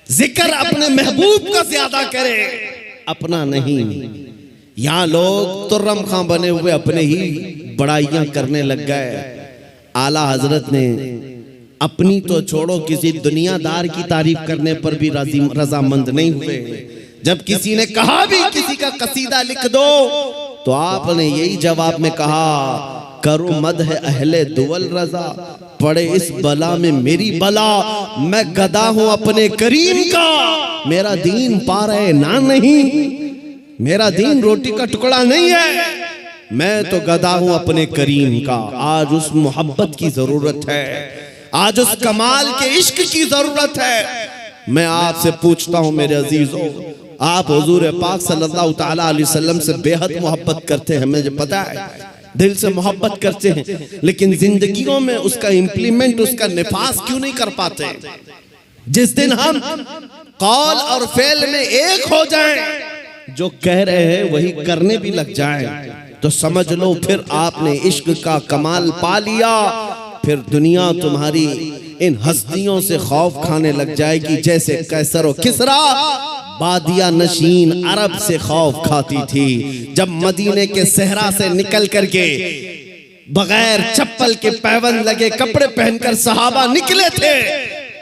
जिक्र अपने महबूब का ज्यादा करे, अपना नहीं। यहाँ लोग तुर्रम खां बने हुए अपने ही बड़ाइयां करने लग गए। आला हजरत ने अपनी तो छोड़ो, किसी दुनियादार की तारीफ करने पर भी रजामंद नहीं हुए। जब किसी ने कहा भी किसी का कसीदा लिख दो, तो आपने यही जवाब में कहा, करो मद है अहले दुवल रजा, पड़े इस बला में मेरी बला, मैं गदा हूं अपने करीम का, मेरा दीन पा रहे ना नहीं, मेरा दीन रोटी का टुकड़ा नहीं है, मैं तो गदा हूं अपने करीम का। आज उस मोहब्बत की जरूरत है, आज उस कमाल के इश्क की जरूरत है। मैं आपसे पूछता हूं मेरे अजीजों, आप हुजूर पाक सल्लल्लाहु ताला अलैहि वसल्लम से बेहद मोहब्बत करते हैं, मुझे पता है, दिल से मोहब्बत करते हैं, लेकिन जिंदगियों में उसका इम्प्लीमेंट, उसका निफास क्यों नहीं कर पाते? जिस दिन हम कौल और फेल में एक हो जाएं, जो कह रहे हैं वही करने भी लग जाएं, तो समझ लो फिर आपने इश्क का कमाल पा लिया। फिर दुनिया तुम्हारी इन हस्तियों से खौफ खाने लग जाएगी, जैसे कैसर और किसरा बादिया नशीन अरब से खौफ खाती थी। जब मदीने के सहरा से निकल करके बगैर चप्पल के पैबंद लगे कपड़े पहनकर सहाबा निकले थे,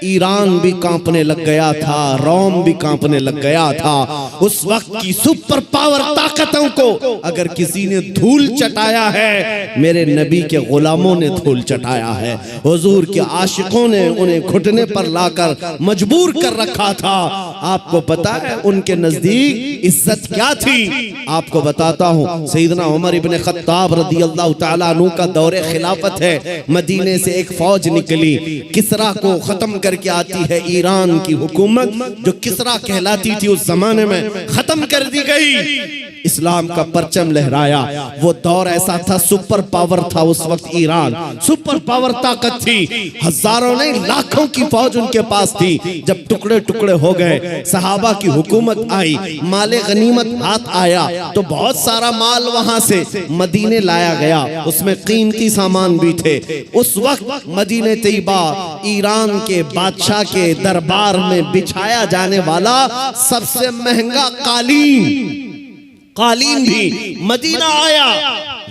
ईरान भी कांपने लग गया था, रोम भी कांपने लग गया था। उस वक्त की सुपर पावर ताकतों को अगर किसी ने धूल चटाया है, मेरे नबी के गुलामों ने धूल चटाया है। हुजूर के आशिकों ने उन्हें घुटने पर लाकर मजबूर कर रखा था। आपको पता है उनके नजदीक इज्जत क्या थी? आपको बताता हूँ, सैयदना उमर इब्ने खत्ताब रदियल्लाहु ताला अन्हु का दौरे खिलाफत है। मदीने से एक फौज निकली, किसरा को खत्म करके आती है। ईरान की हुकूमत जो किसरा कहलाती थी उस जमाने में खत्म कर दी गई। इस्लाम का परचम लहराया। वो दौर ऐसा था, सुपर पावर था उस वक्त ईरान, सुपर पावर ताकत थी। हजारों नहीं लाखों की फौज उनके पास थी। जब टुकड़े टुकड़े हो गए, सहाबा की हुकूमत आई, माले गनीमत हाथ आया, तो बहुत सारा माल वहां से मदीने लाया गया, उसमें कीमती सामान भी थे। उस वक्त मदीने तैयबा ईरान के बादशाह के दरबार में बिछाया जाने वाला सबसे महंगा कालीन भी मदीना आया,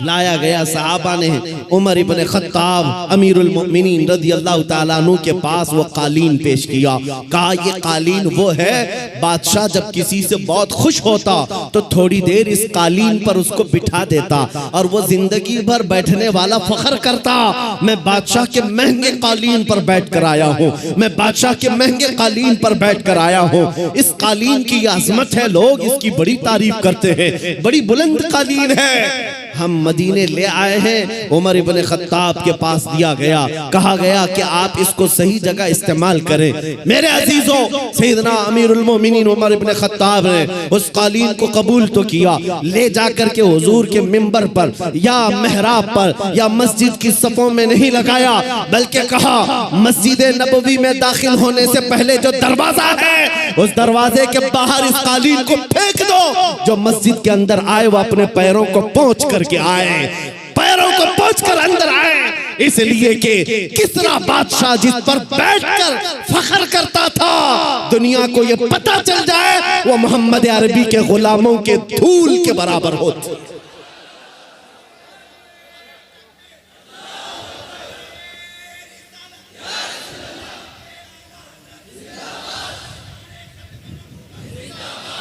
लाया गया। सहाबा ने उमर इब्ने खत्ताब अमीरुल मोमिनीन रदियल्लाहु ताला अन्हु के पास वो कालीन पेश किया। कहा ये कालीन वो है, बादशाह जब किसी से बहुत खुश होता तो थोड़ी देर इस कालीन पर उसको बिठा देता और वो जिंदगी भर बैठने वाला फख्र करता, मैं बादशाह के महंगे कालीन पर बैठ कर आया हूँ, मैं बादशाह के महंगे कालीन पर बैठ कर आया हूँ। इस कालीन की अजमत है, लोग इसकी बड़ी तारीफ करते हैं, बड़ी बुलंद कालीन है। हम मदीने ले आए हैं। उमर इब्ने खत्ताब के पास दिया गया, कहा गया कि आप इसको सही जगह इस्तेमाल करें। मेरे अजीजों, सैयदना अमीरुल मोमिनीन उमर इब्ने खत्ताब ने उस कालीन को कबूल तो किया, ले जाकर के हुजूर के मिंबर पर या मेहराब पर या मस्जिद की सफों में नहीं लगाया, बल्कि कहा मस्जिद नबवी में दाखिल होने से पहले जो दरवाजा है उस दरवाजे के बाहर इस कालीन को फेंक दो। जो मस्जिद के अंदर आए वो अपने पैरों को पोंछ करके आए, पैरों को पोंछ कर अंदर आए, इसलिए कि किसरा बादशाह जिस पर बैठकर फख्र करता था, दुनिया को ये पता चल जाए वो मोहम्मद अरबी के गुलामों के धूल के बराबर होते।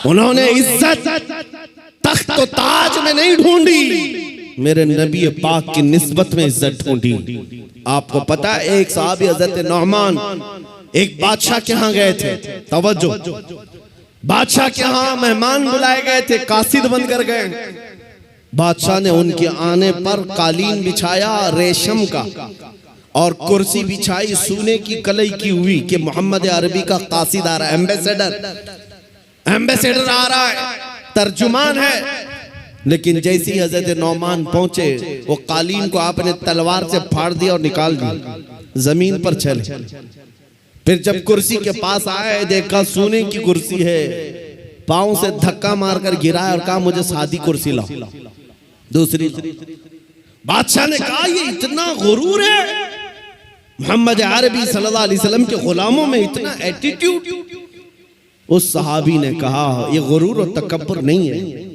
उन्होंने इज्जत तख्त तो ताज में नहीं ढूंढी, मेरे नबी पाक की निस्बत में इज्जत ढूंढी। आपको पता है, एक साहबी हज़रत नौमान एक बादशाह के यहाँ गए थे। तवज्जो, बादशाह के यहाँ मेहमान बुलाए गए थे, कासिद बनकर गए। बादशाह ने उनके आने पर कालीन बिछाया रेशम का, और कुर्सी बिछाई सोने की कलई की हुई कि मोहम्मद अरबी का कासिद आ रहा है, एम्बेसडर आ रहा है, तर्जुमान है। लेकिन जैसी हजरत नौमान पहुंचे, वो कालीन को आपने तलवार से फाड़ दिया और निकाल दिया, जमीन पर चले। फिर जब कुर्सी के पास आए, देखा सोने की कुर्सी है, पांव से धक्का मारकर गिराया और कहा मुझे सादी कुर्सी लाओ, दूसरी। बादशाह ने कहा ये इतना गुरूर है, मोहम्मद अरबी सल्लल्लाहु अलैहि वसल्लम के गुलामों में इतना एटीट्यूड। उस सहाबी ने कहा ये गुरूर और तकब्बुर नहीं है,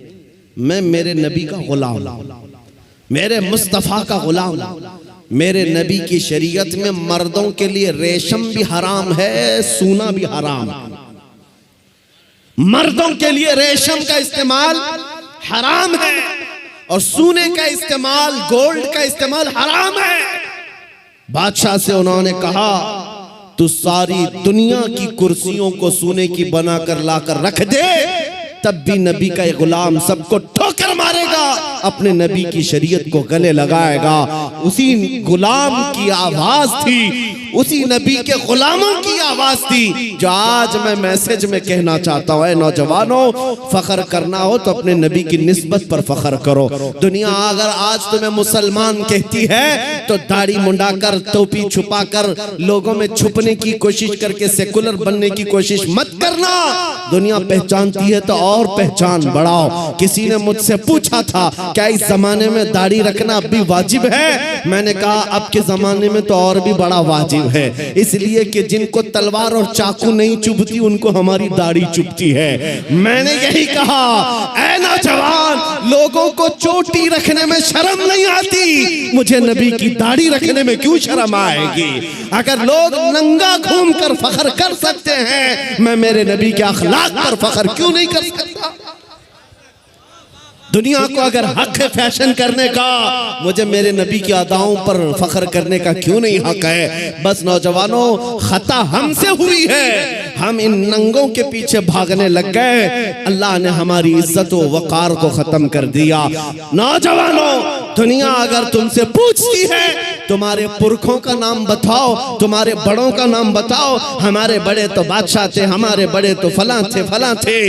मैं मेरे नबी का गुलाम, मेरे मुस्तफा का गुलाम। मेरे नबी की शरीयत में मर्दों के लिए रेशम भी हराम है, सोना भी हराम। मर्दों के लिए रेशम का इस्तेमाल हराम है और सोने का इस्तेमाल, गोल्ड का इस्तेमाल हराम है। बादशाह से उन्होंने कहा तू सारी दुनिया की कुर्सियों को सोने की बनाकर लाकर रख दे, तब भी नबी का गुलाम सबको ठोकर मारेगा, अपने नबी की शरीयत को गले लगाएगा। उसी गुलाम की आवाज थी, उसी नबी के गुलामों की आवाज थी जो आज मैं मैसेज में कहना चाहता हूं। नौजवानों, फख्र करना हो तो अपने नबी की निस्बत पर फख्र करो। दुनिया अगर आज तुम्हें मुसलमान कहती है तो दाढ़ी मुंडाकर, टोपी छुपाकर, लोगों में छुपने की कोशिश करके सेकुलर बनने की कोशिश मत करना। दुनिया पहचानती है तो और पहचान बढ़ाओ। किसी ने मुझसे पूछा था क्या इस जमाने में दाढ़ी रखना अब भी वाजिब है? मैंने कहा अब के जमाने में तो और भी बड़ा वाजिब है, इसलिए कि जिनको तलवार और चाकू नहीं चुभती उनको हमारी दाढ़ी चुभती है। मैंने यही कहा, ऐ नौजवान, लोगों को चोटी रखने में शर्म नहीं आती, मुझे नबी की दाढ़ी रखने में क्यों शर्म आएगी? अगर लोग नंगा घूमकर फख्र कर सकते हैं, मैं मेरे नबी के अखलाक पर फख्र क्यों नहीं कर सकता? दुनिया को अगर हक है फैशन करने का, मुझे मेरे नबी की अदाओं पर फख्र करने का क्यों नहीं हक है? बस नौजवानों, खता हमसे हुई है, हम इन नंगों के पीछे भागने लग गए, अल्लाह ने हमारी इज्जत व वकार को खत्म कर दिया। नौजवानों, दुनिया अगर तुमसे पूछती है तुम्हारे पुरखों का नाम बताओ, तुम्हारे बड़ों का नाम बताओ, हमारे बड़े तो बादशाह थे, हमारे बड़े तो फलां थे फलां थे,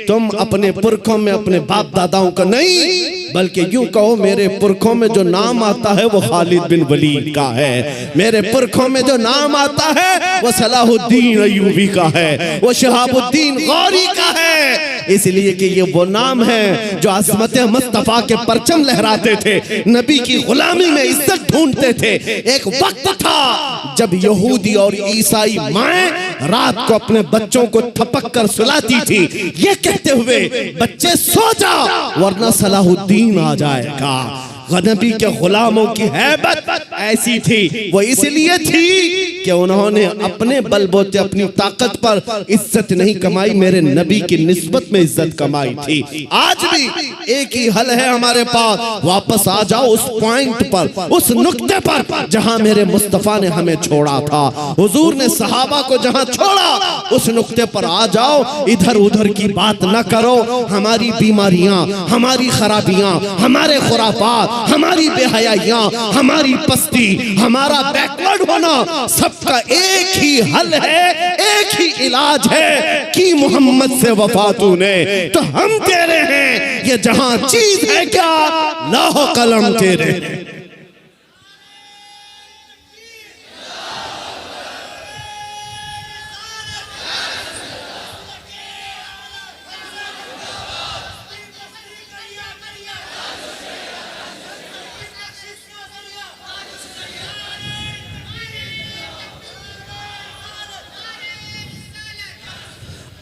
तुम अपने पुरखों में अपने बाप दादाओं का नहीं, बल्कि यूं कहो मेरे पुरखों में जो नाम आता है वो खालिद बिन वलीद का है, मेरे पुरखों में जो नाम आता है वो सलाहुद्दीन अय्यूबी का है, वो शहाबुद्दीन गौरी का है। इसलिए कि ये वो नाम है जो अज़मत मुस्तफा के परचम लहराते थे, नबी की गुलामी में इज्जत ढूंढते थे। एक वक्त था जब यहूदी और ईसाई माएं रात को अपने बच्चों को थपक कर सुलाती थी, ये कहते हुए बच्चे सो जाओ वरना सलाहुद्दीन आ जाएगा। नबी के गुलामों की हैबत ऐसी थी, वो इसलिए थी कि उन्होंने अपने बलबूते अपनी ताकत पर इज्जत नहीं कमाई, मेरे नबी की निस्बत में इज्जत कमाई थी। आज भी एक ही हल है हमारे पास, वापस आ जाओ उस पॉइंट पर, उस नुक्ते पर जहां मेरे मुस्तफा ने हमें छोड़ा था, हुजूर ने सहाबा को जहां छोड़ा उस नुक्ते पर आ जाओ। इधर उधर की बात न करो। हमारी बीमारियां, हमारी खराबियां, हमारे खुराफात, हमारी बेहयाइयां, हमारी पस्ती, हमारा बैकवर्ड होना, सबका एक ही हल है, एक ही इलाज है कि मोहम्मद से वफा तूने तो हम तेरे हैं, ये जहां चीज है क्या लाहो कलम तेरे।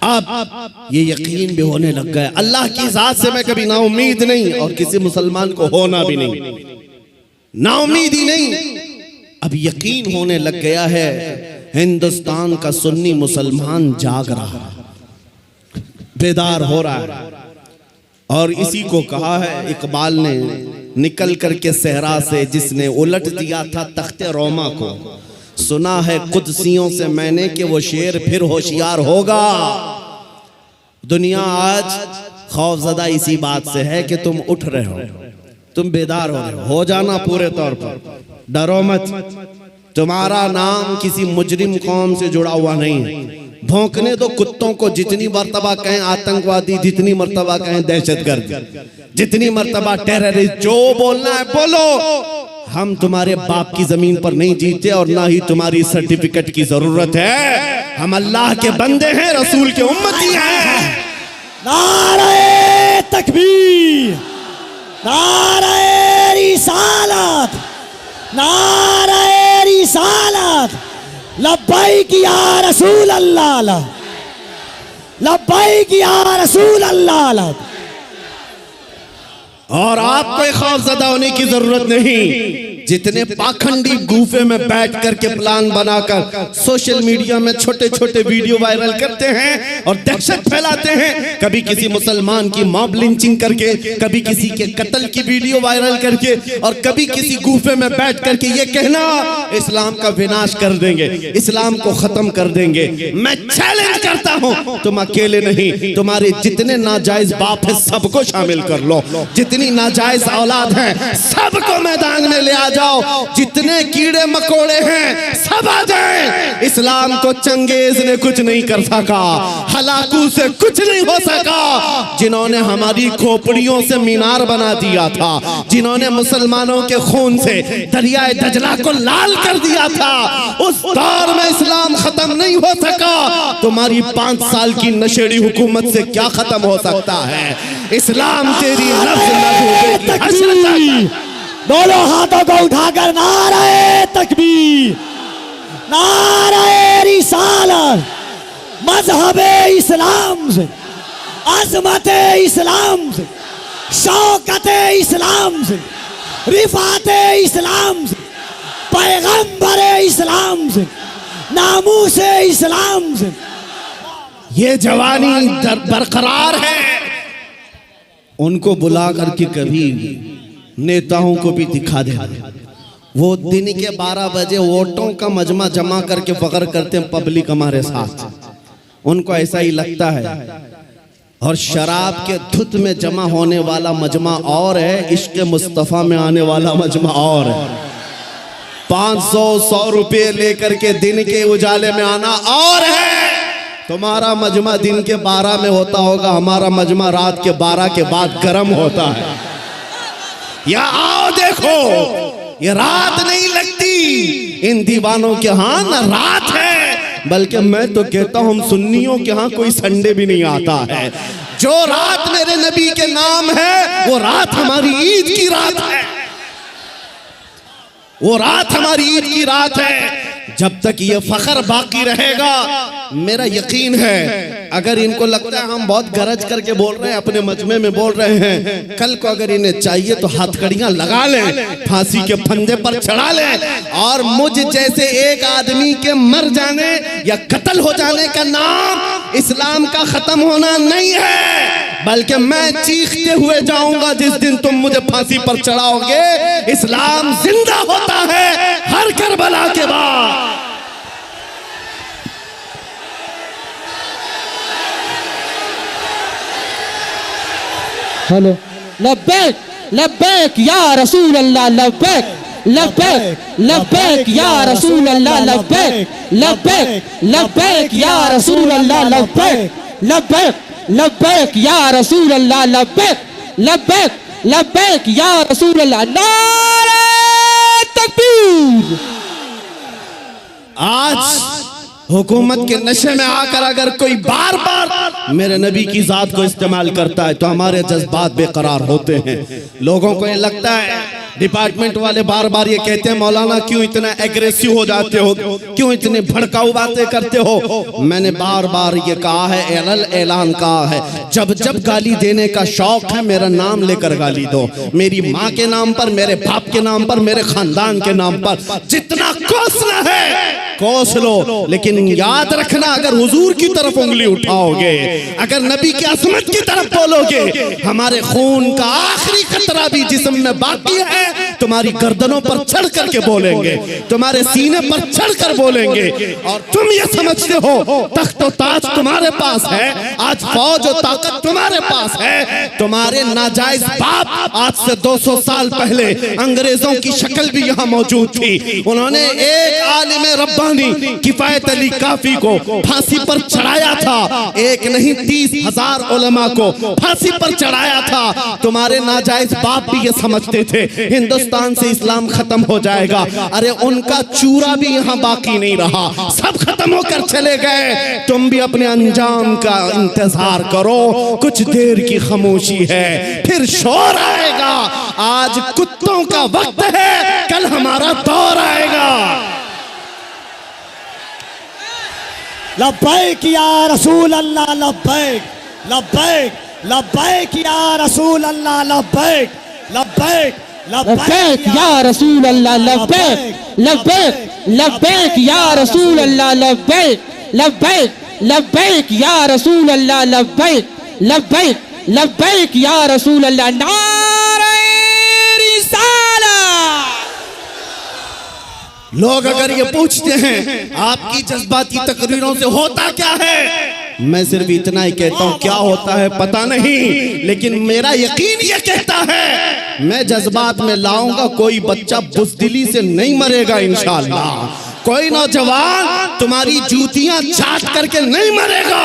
अब ये यकीन भी होने लग गया, अल्लाह की जात से मैं कभी नाउमीद नहीं और किसी मुसलमान को होना भी नहीं, नाउमीद ही नहीं। अब यकीन होने लग गया है हिंदुस्तान का सुन्नी मुसलमान जाग रहा है, बेदार हो रहा है। और इसी को कहा है इकबाल ने निकल करके सहरा से, जिसने उलट दिया था तख्ते रोमा को, सुना है कुदसियों से मैंने कि वो शेर फिर होशियार होगा। दुनिया आज खौफजदा इसी बात से है कि तुम उठ रहे हो, तुम बेदार हो रहे हो जाना पूरे तौर पर, डरो मत। तुम्हारा नाम किसी मुजरिम कौम से जुड़ा हुआ नहीं है। भौंकने दो कुत्तों को, जितनी मर्तबा कहें आतंकवादी, जितनी मर्तबा कहें दहशतगर्द, जितनी मर्तबा टेररिस्ट, जो बोलना है बोलो। हम तुम्हारे बाप की जमीन पर नहीं जीते और ना ही तुम्हारी सर्टिफिकेट की जरूरत है। हम अल्लाह के बंदे हैं, रसूल के उम्मती हैं। नारे तकबीर, नारे रिसालत, नारे रिसालत, लब्बैक या रसूल अल्लाह, लब्बैक या रसूल अल्लाह। और आपको खौफजदा होने की जरूरत नहीं। जितने पाखंडी गुफे में बैठ करके प्लान बनाकर सोशल मीडिया में छोटे छोटे वीडियो वायरल करते हैं और दहशत फैलाते हैं, कभी किसी मुसलमान की मॉब लिंचिंग करके, कभी किसी के कत्ल की वीडियो वायरल करके, और कभी किसी गुफे में बैठ करके ये कहना इस्लाम का विनाश कर देंगे, इस्लाम को खत्म कर देंगे। मैं चैलेंज करता हूं, तुम अकेले नहीं, तुम्हारे जितने नाजायज बाप है सबको शामिल कर लो, जितनी नाजायज औलाद है सबको मैदान में ले आ जाओ, जितने कीड़े मकोड़े हैं सब आ जाएं। इस्लाम को चंगेज ने कुछ नहीं कर सका, हलाकू से कुछ नहीं हो सका। जिन्होंने हमारी खोपड़ियों से मीनार बना दिया था, जिन्होंने मुसलमानों के खून से दरियाए दजला को लाल कर दिया था, उस दौर में इस्लाम खत्म नहीं हो सका। तुम्हारी 5 साल की नशेड़ी हुकूमत से क्या खत्म हो सकता है? इस्लाम तेरी दोनों हाथों को उठाकर नारे तकबीर, नारे रिसालत, मजहबे इस्लाम से, अजमते इस्लाम से, शौकते इस्लाम से, रिफाते इस्लाम से, पैगंबरे इस्लाम से, नामूसे इस्लाम से। ये जवानी बरकरार है। उनको बुला करके कभी नेताओं को भी दिखा दे। वो दिन के 12 बजे वोटों का मजमा जमा करके फख्र करते हैं पब्लिक हमारे साथ, उनको ऐसा ही लगता है। और शराब के धुत में जमा होने वाला मजमा और है, इश्क मुस्तफा में आने वाला मजमा और है। 500-100 रुपये लेकर के दिन के उजाले में आना और है। तुम्हारा मजमा दिन के 12 में होता होगा, हमारा मजमा रात के 12 के बाद गर्म होता है। या आओ देखो, ये रात नहीं लगती इन दीवानों के यहाँ, ना रात है, बल्कि मैं तो कहता हूं हम सुन्नियों के यहाँ कोई संडे भी नहीं आता है। जो रात मेरे नबी के नाम है वो रात हमारी ईद की रात है, वो रात हमारी ईद की रात है। जब तक ये फख्र बाकी रहेगा, मेरा यकीन है, अगर इनको लगता है हम बहुत गरज करके बोल रहे हैं, अपने मजमे में बोल रहे हैं, कल को अगर इन्हें चाहिए तो हथकड़ियां लगा लें, फांसी के फंदे पर चढ़ा लें, और मुझ जैसे एक आदमी के मर जाने या कत्ल हो जाने का नाम इस्लाम का खत्म होना नहीं है, बल्कि मैं चीखते हुए जाऊंगा जिस दिन तुम मुझे फांसी पर चढ़ाओगे। इस्लाम जिंदा होता है हर करबला के बाद। हेलो, लब्बैक लब्बैक या रसूल अल्लाह, लब्बैक लब्बैक लब्बैक या रसूल अल्लाह, लब्बैक लब्बैक लब्बैक या रसूल अल्लाह, लब्बैक लब्बैक लब्बैक या रसूल अल्लाह, लब्बैक लब्बैक लब्बैक या रसूल अल्लाह। नारे तकबीर। आज हुकूमत के नशे में आकर अगर कोई बार बार मेरे नबी की जात को इस्तेमाल करता है तो हमारे जज्बात बेकरार होते हैं। लोगों को ये लगता है, डिपार्टमेंट वाले बार बार ये कहते हैं मौलाना क्यों इतना एग्रेसिव हो जाते हो, क्यों इतने भड़काऊ बातें करते हो। मैंने बार बार ये कहा है, ऐलान कहा है, जब जब गाली देने का शौक है मेरा नाम लेकर गाली दो, मेरी माँ के नाम पर, मेरे बाप के नाम पर, मेरे खानदान के नाम पर, जितना कोसना है कोस लो, लेकिन याद रखना अगर हुजूर की तरफ उंगली उठाओगे, अगर नबी की अजमत की तरफ बोलोगे, हमारे खून का आखिरी कतरा भी जिस्म में बाकी है तुम्हारी गर्दनों पर चढ़ करके बोलेंगे, तुम्हारे सीने पर चढ़ कर बोलेंगे। और तुम ये समझते हो तख्त और ताज तुम्हारे पास है, आज फौज और ताकत तुम्हारे पास है। तुम्हारे नाजायज बाप आज से 200 साल पहले अंग्रेजों की शक्ल भी यहाँ मौजूद थी। उन्होंने एक आलिम रब्बानी किफायत अली काफी को फांसी पर चढ़ाया था, एक नहीं 30,000 उलमा को फांसी पर चढ़ाया था। तुम्हारे नाजायज बाप भी ये समझते थे हिंदुस्तान से इस्लाम खत्म हो जाएगा। अरे उनका चूरा भी यहाँ बाकी नहीं रहा, सब खत्म होकर चले गए। तुम भी अपने अंजाम का इंतजार करो, कुछ देर की खामोशी है, फिर शोर आएगा। आज कुत्तों का वक्त है, कल हमारा दौर आएगा। लब्बैक या रसूल अल्लाह, लब्बैक लब्बैक लब्बैक या रसूल अल्लाह, लब्बैक लब्बैक लब्बैक या रसूल अल्लाह, लब्बैक लब्बैक लब्बैक या रसूल अल्लाह, लब्बैक लब्बैक लब्बैक या रसूल अल्लाह, लब्बैक लब्बैक लब्बैक या रसूल अल्लाह। नारे रिसालत। लोग अगर ये पूछते हैं आपकी जज्बाती तकरीरों से होता क्या है, मैं सिर्फ इतना ही कहता हूं, क्या होता है पता नहीं, लेकिन मेरा यकीन ये कहता है मैं जज्बात में लाऊंगा। कोई बच्चा बुज़दिली से नहीं मरेगा इंशाअल्लाह, कोई नौजवान तुम्हारी जूतियां चाट करके नहीं मरेगा,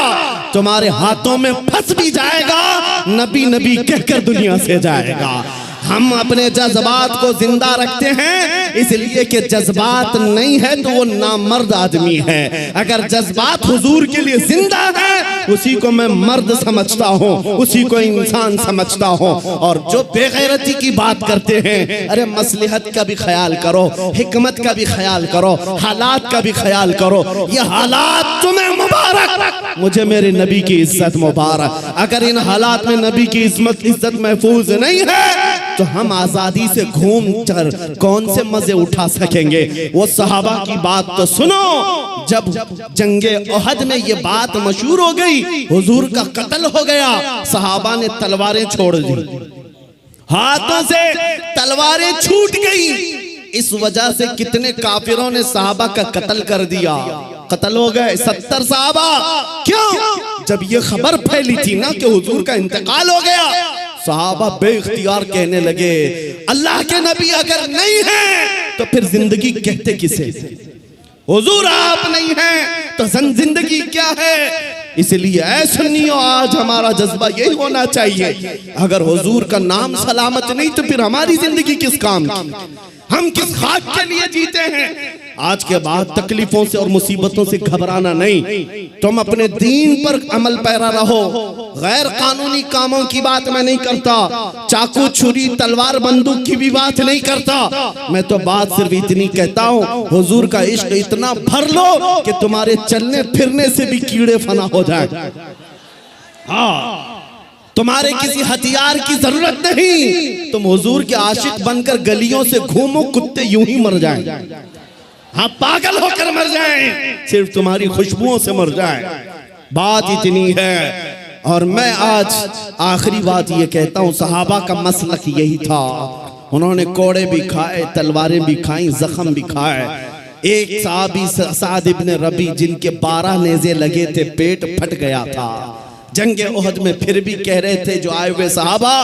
तुम्हारे हाथों में फंस भी जाएगा, नबी नबी कहकर दुनिया से जाएगा। हम अपने जज्बात को जिंदा रखते हैं इसलिए कि जज्बात नहीं है तो वो नामर्द आदमी है। अगर जज्बात हुजूर के लिए जिंदा है उसी को मैं मर्द समझता हूँ, उसी को इंसान समझता हूँ। और जो बेगैरती की बात करते हैं, अरे मसलहत का भी ख्याल करो, हिकमत का भी ख्याल करो, हालात का भी ख्याल करो। ये हालात तुम्हें मुबारक, मुझे मेरे नबी की इज्जत मुबारक। अगर इन हालात में नबी की इज्जत महफूज नहीं है तो हम आजादी से घूम कर कौन से मजे उठा सकेंगे। वो सहाबा की बात तो सुनो, जब जंगे उहद में ये बात मशहूर हो गई, हुजूर का कत्ल हो गया, सहाबा ने तलवारें छोड़ दी, हाथों से तलवारें छूट गई। इस वजह से कितने काफिरों ने सहाबा का कत्ल कर दिया, कत्ल हो गए 70 सहाबा। क्यों? जब ये खबर फैली थी ना कि हुजूर का इंतकाल हो गया, सहाबा बेइख्तियार कहने लगे अल्लाह के नबी अगर नहीं है तो फिर जिंदगी कहते किसे? हुजूर आप नहीं हैं तो जिंदगी क्या है? इसलिए ऐ सुन्नियों, आज हमारा जज्बा यही होना चाहिए, अगर हुजूर का नाम सलामत नहीं तो फिर हमारी जिंदगी किस काम की? हम किस खाक के लिए जीते हैं? आज के बाद तकलीफों से और मुसीबतों से घबराना नहीं, तुम अपने दीन पर अमल पैरा रहो। गैर कानूनी कामों की बात मैं नहीं करता, चाकू छुरी तलवार बंदूक की भी बात नहीं करता। मैं तो बात सिर्फ इतनी कहता हूँ, हुजूर का इश्क इतना भर लो कि तुम्हारे चलने फिरने से भी कीड़े फना हो जाए। हाँ, तुम्हारे किसी हथियार की जरूरत नहीं, तुम हुजूर के आशिक बनकर गलियों से घूमो, कुत्ते यूं ही मर जाएं। हाँ, पागल होकर मर जाएं, सिर्फ तुम्हारी खुशबुओं से मर जाएं। बात इतनी है। और मैं आज आखिरी बात ये कहता हूँ, सहाबा का मसलक यही था, उन्होंने कोड़े भी खाए, तलवारें भी खाई, जख्म भी खाए। एक साहबी साद इब्न रबी जिनके 12 नेज़े लगे थे, पेट फट गया था जंगे उहद में, फिर भी कह रहे थे जो आए हुए सहाबा,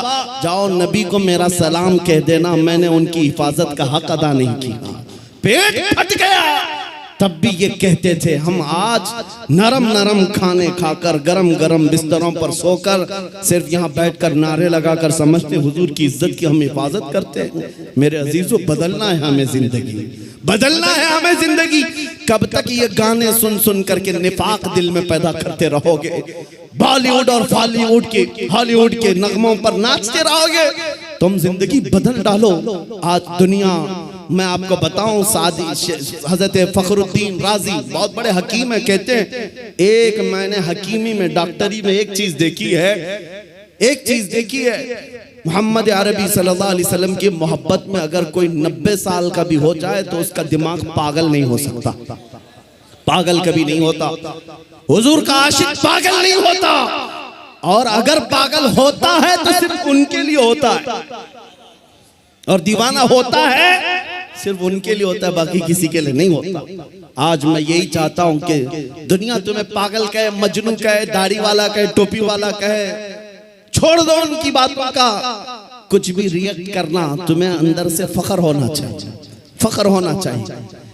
जाओ नबी को मेरा सलाम कह देना, मैंने उनकी हिफाजत का हक अदा नहीं किया। पेट फट गया, तब भी ये कहते थे हम आज नरम नरम खाने खाकर, गरम गरम बिस्तरों पर सोकर, सिर्फ यहाँ बैठकर नारे लगाकर समझते हुजूर की इज्जत की हम हिफाजत करते हैं। मेरे अजीजों, बदलना है हमें जिंदगी, बदलना है हमें जिंदगी। कब तक ये गाने सुन सुन करके निफाक दिल में पैदा करते रहोगे? बॉलीवुड और बॉलीवुड के हॉलीवुड के नगमों पर नाचते रहोगे? तुम जिंदगी बदल डालो। आज दुनिया, मैं आपको बताऊं, सादी हजरत फखरुद्दीन राजी बहुत बड़े हकीम है, कहते हैं एक मैंने हकीमी में, डॉक्टरी में एक चीज देखी है, एक चीज देखी है, मोहम्मद अरबी सल्लल्लाहु अलैहि वसल्लम की मोहब्बत में अगर कोई 90 साल का भी हो जाए तो उसका दिमाग पागल नहीं हो सकता, पागल कभी नहीं होता। हुजूर का आशिक पागल नहीं होता, और अगर पागल होता है तो सिर्फ उनके लिए होता है। और दीवाना होता है सिर्फ उनके लिए होता है, बाकी किसी के लिए नहीं होता। आज मैं यही चाहता हूं कि दुनिया तुम्हें पागल कहे, मजनू कहे, दाढ़ी वाला कहे, टोपी वाला कहे, छोड़ दो उनकी बातों का। कुछ भी रिएक्ट करना, तुम्हें अंदर से फख्र होना चाहिए, फख्र होना चाहिए।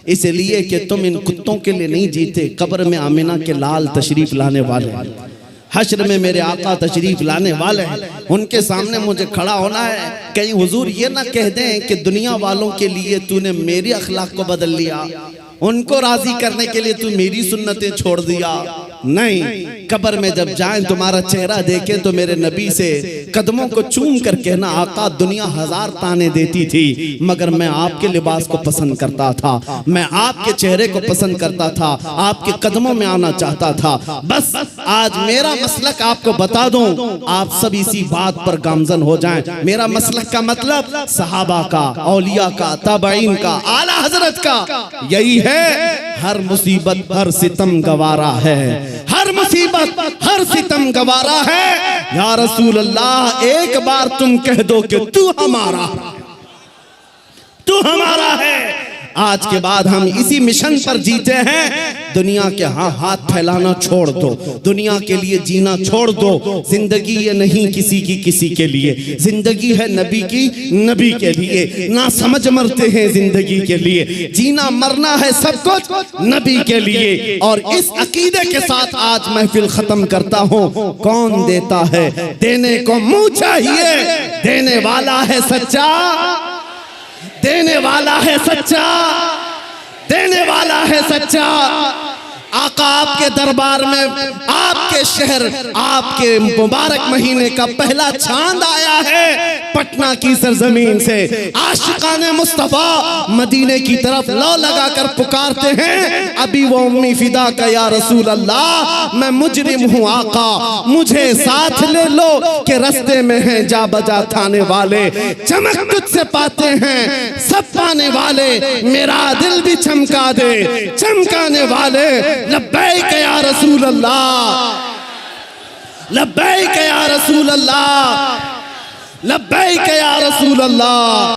इसलिए कि तुम इन कुत्तों के लिए नहीं जीते, कब्र में आमिना के लाल तशरीफ लाने वाले, हश्र में मेरे आका तशरीफ लाने वाले हैं। उनके सामने मुझे खड़ा होना है। कहीं हुजूर ये ना कह दें कि दुनिया वालों के लिए तूने मेरे अखलाक को बदल लिया, उनको राजी करने के लिए तू मेरी सुन्नतें छोड़ दिया। नहीं, कब्र में जब जाएं तुम्हारा चेहरा देखें तो मेरे नबी से कदमों को चूम कर कहना, आका दुनिया 1000 ताने देती थी मगर मैं आपके लिबास को पसंद करता था, मैं आपके चेहरे को पसंद करता था, आपके कदमों में आना चाहता था। बस आज मेरा मसलक आपको बता दूं, आप सब इसी बात पर गामजन हो जाएं। मेरा मसलक का मतलब सहाबा का, औलिया का, ताबईन का, आला हजरत का यही है, हर मुसीबत हर सितम गवारा है, हर मुसीबत हर सितम गवारा है। या रसूल अल्लाह, एक बार तुम कह दो कि तू हमारा, तू हमारा है। आज के बाद हम इसी मिशन पर जीते हैं। दुनिया के हाथ फैलाना छोड़ दो, दुनिया के लिए जीना छोड़ दो। जिंदगी ये नहीं किसी की किसी के लिए, जिंदगी है नबी की नबी के लिए। ना समझ मरते हैं जिंदगी के लिए, जीना मरना है सब कुछ नबी के लिए। और इस अकीदे के साथ आज महफिल खत्म करता हूँ। कौन देता है, देने को मुंह चाहिए, देने वाला है सच्चा, देने वाला है सच्चा, देने वाला है सच्चा। आका आपके दरबार में, आपके शहर, आपके मुबारक महीने का पहला चांद आया है पटना की सरजमीन से। आशिकाने मुस्तफा मदीने की तरफ लौ लगाकर पुकारते हैं, अभी वो उम्मी फिदा का या रसूल अल्लाह, मैं मुजरिम हूँ आका, मुझे साथ ले लो कि रस्ते में हैं जा बजा थाने वाले। चमक तुझसे पाते हैं सब पाने वाले, मेरा दिल भी चमका दे चमकाने वाले। लब्बैक या रसूल अल्लाह, लब्बैक या रसूल अल्लाह, लब्बैक या रसूल अल्लाह।